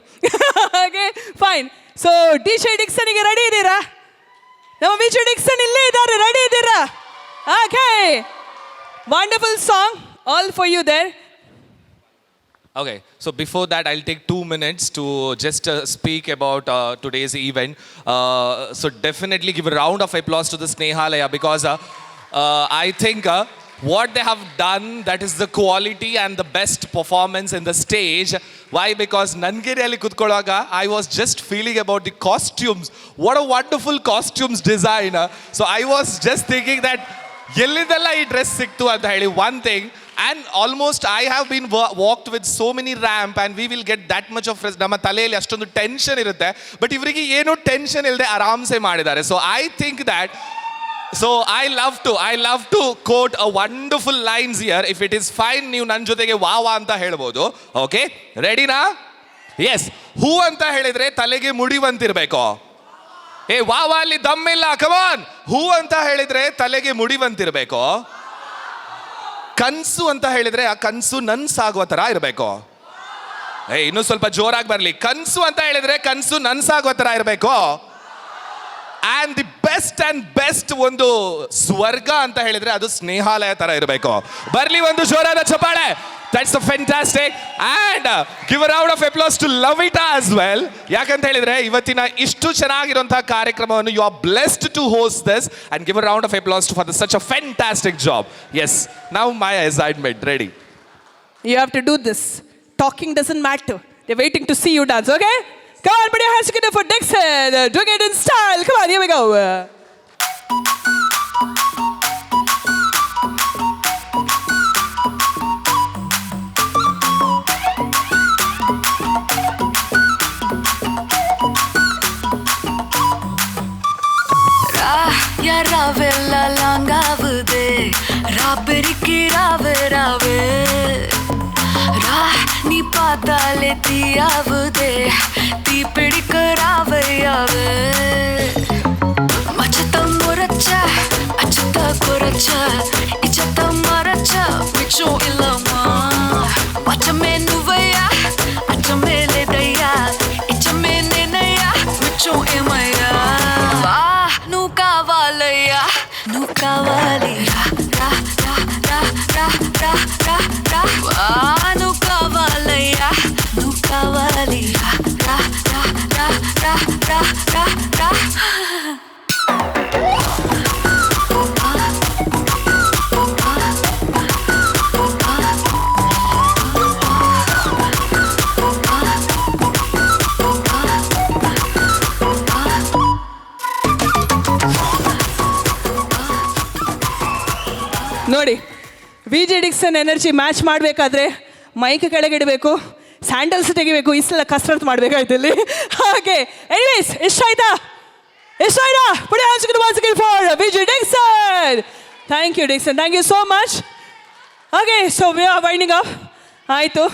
ಹಾಗೆ ಫೈನ್. ಸೊ DJ ಡಿಕ್ಸನ್ಗೆ ರೆಡಿ ಇದ್ದೀರಾ? ನಮ್ಮ ವಿಜಯ್ ಡಿಕ್ಸನ್ ಇಲ್ಲೇ ಇದ್ದಾರೆ, ರೆಡಿ ಇದ್ದೀರಾ? Okay, wonderful song all for you there. Okay, so before that, I'll take 2 minutes to just speak about today's event. So definitely give a round of applause to the Snehalaya, because I think what they have done, that is the quality and the best performance in the stage. Why? Because Nangiriyalli kutkolaga, I was just feeling about the costumes. What a wonderful costumes design. So I was just thinking that ಎಲ್ಲಿಂದೆಲ್ಲ ಈ dress ಸಿಕ್ತು ಅಂತ ಹೇಳಿ one thing. And almost I have been walked with so many ramp and we will get that much of ನಮ್ಮ ತಲೆಯಲ್ಲಿ ಅಷ್ಟೊಂದು tension ಇರುತ್ತೆ, but ಇವರಿಗೆ ಏನು ಟೆನ್ಷನ್ ಇಲ್ಲದೆ ಆರಾಮ್ಸೆ ಮಾಡಿದ್ದಾರೆ. So I think that, so I love to quote a wonderful lines here. If it is fine, ನೀವು ನನ್ನ ಜೊತೆಗೆ ವಾ ಅಂತ ಹೇಳ್ಬೋದು. ಓಕೆ, ರೆಡಿನಾ? ಎಸ್. ಹೂ ಅಂತ ಹೇಳಿದ್ರೆ ತಲೆಗೆ ಮುಡಿವಂತಿರ್ಬೇಕು. ವಾ ಅಲ್ಲಿ ದಮ್ಮಿಲ್ಲ, ಕಮಾನ್. ಹೂ ಅಂತ ಹೇಳಿದ್ರೆ ತಲೆಗೆ ಮುಡಿವಂತಿರ್ಬೇಕು. ಕನ್ಸು ಅಂತ ಹೇಳಿದ್ರೆ ಆ ಕನ್ಸು ನನ್ಸಾಗುವ ತರ ಇರಬೇಕು. ಇನ್ನೂ ಸ್ವಲ್ಪ ಜೋರಾಗಿ ಬರ್ಲಿ. ಕನ್ಸು ಅಂತ ಹೇಳಿದ್ರೆ ಕನ್ಸು ನನ್ಸಾಗುವ ತರ ಇರಬೇಕು. ಆ್ಯಂಡ್ ದಿ ಬೆಸ್ಟ್ ಒಂದು ಸ್ವರ್ಗ ಅಂತ ಹೇಳಿದ್ರೆ ಅದು ಸ್ನೇಹಾಲಯ ತರ ಇರಬೇಕು. ಬರ್ಲಿ ಒಂದು ಜೋರಾದ ಚಪ್ಪಾಳೆ. That's a fantastic. And give a round of applause to Lavita as well. ಯಾಕಂತ ಹೇಳಿದ್ರೆ ಇವತ್ತಿನ ಇಷ್ಟು ಚೆನ್ನಾಗಿರುವಂತಹ ಕಾರ್ಯಕ್ರಮವನ್ನು you are blessed to host this, and give a round of applause for such a fantastic job. Yes, now my assignment ready. You have to do this. Talking doesn't matter. They're waiting to see you dance. Okay, come on, put your hands together for Dixon. Do it in style. Come on, here we go. ராவெல்ல லாங்காவுதே, ராப்பெரிக்கி ராவே ரா, நீ பார்த்தாலே தீயாவுதே, தீ பிடிக்க ராவையாவே. மச்சத்தம் முறைச்ச, அச்சத்த குறைச்ச, இச்சத்தம் மறைச்ச, மிச்சம் இல்லம்மா. மச்சமே நுவையா, அச்சமே லேதையா, இச்சமே நினையா, மிச்சம் ஏமையா. నువ్వు కావాలి రా రా రా రా రా రా రా రా. నువ్వు కావాలయ్యా, నువ్వు కావాలి రా రా రా రా రా రా రా. ನೋಡಿ, ವಿಜಯ್ ಡಿಕ್ಸನ್ ಎನರ್ಜಿ ಮ್ಯಾಚ್ ಮಾಡಬೇಕಾದ್ರೆ ಮೈಕ್ ಕೆಳಗಿಡಬೇಕು, ಸ್ಯಾಂಡಲ್ಸ್ ತೆಗಿಬೇಕು, ಇಷ್ಟೆಲ್ಲ ಕಸರತ್ತು ಮಾಡಬೇಕಾಯ್ತು ಇಲ್ಲಿ. ಹಾಗೆ ಎನಿವೇಸ್, ಎಷ್ಟಾಯ್ತಾ? ಪುಡಿ ಹಾನ್ಸ್ಕೊಂಡು once again for Vijay Dixon. Thank you Dixon, thank you so much. ಹಾಗೆ so we are winding up. ಆಯಿತು,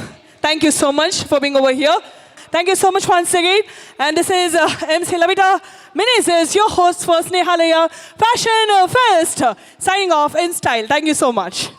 thank you so much for being over here. Thank you so much once again. And this is MC Lavita Menezes, your host for Snehalaya Fashion Fest, signing off in style. Thank you so much.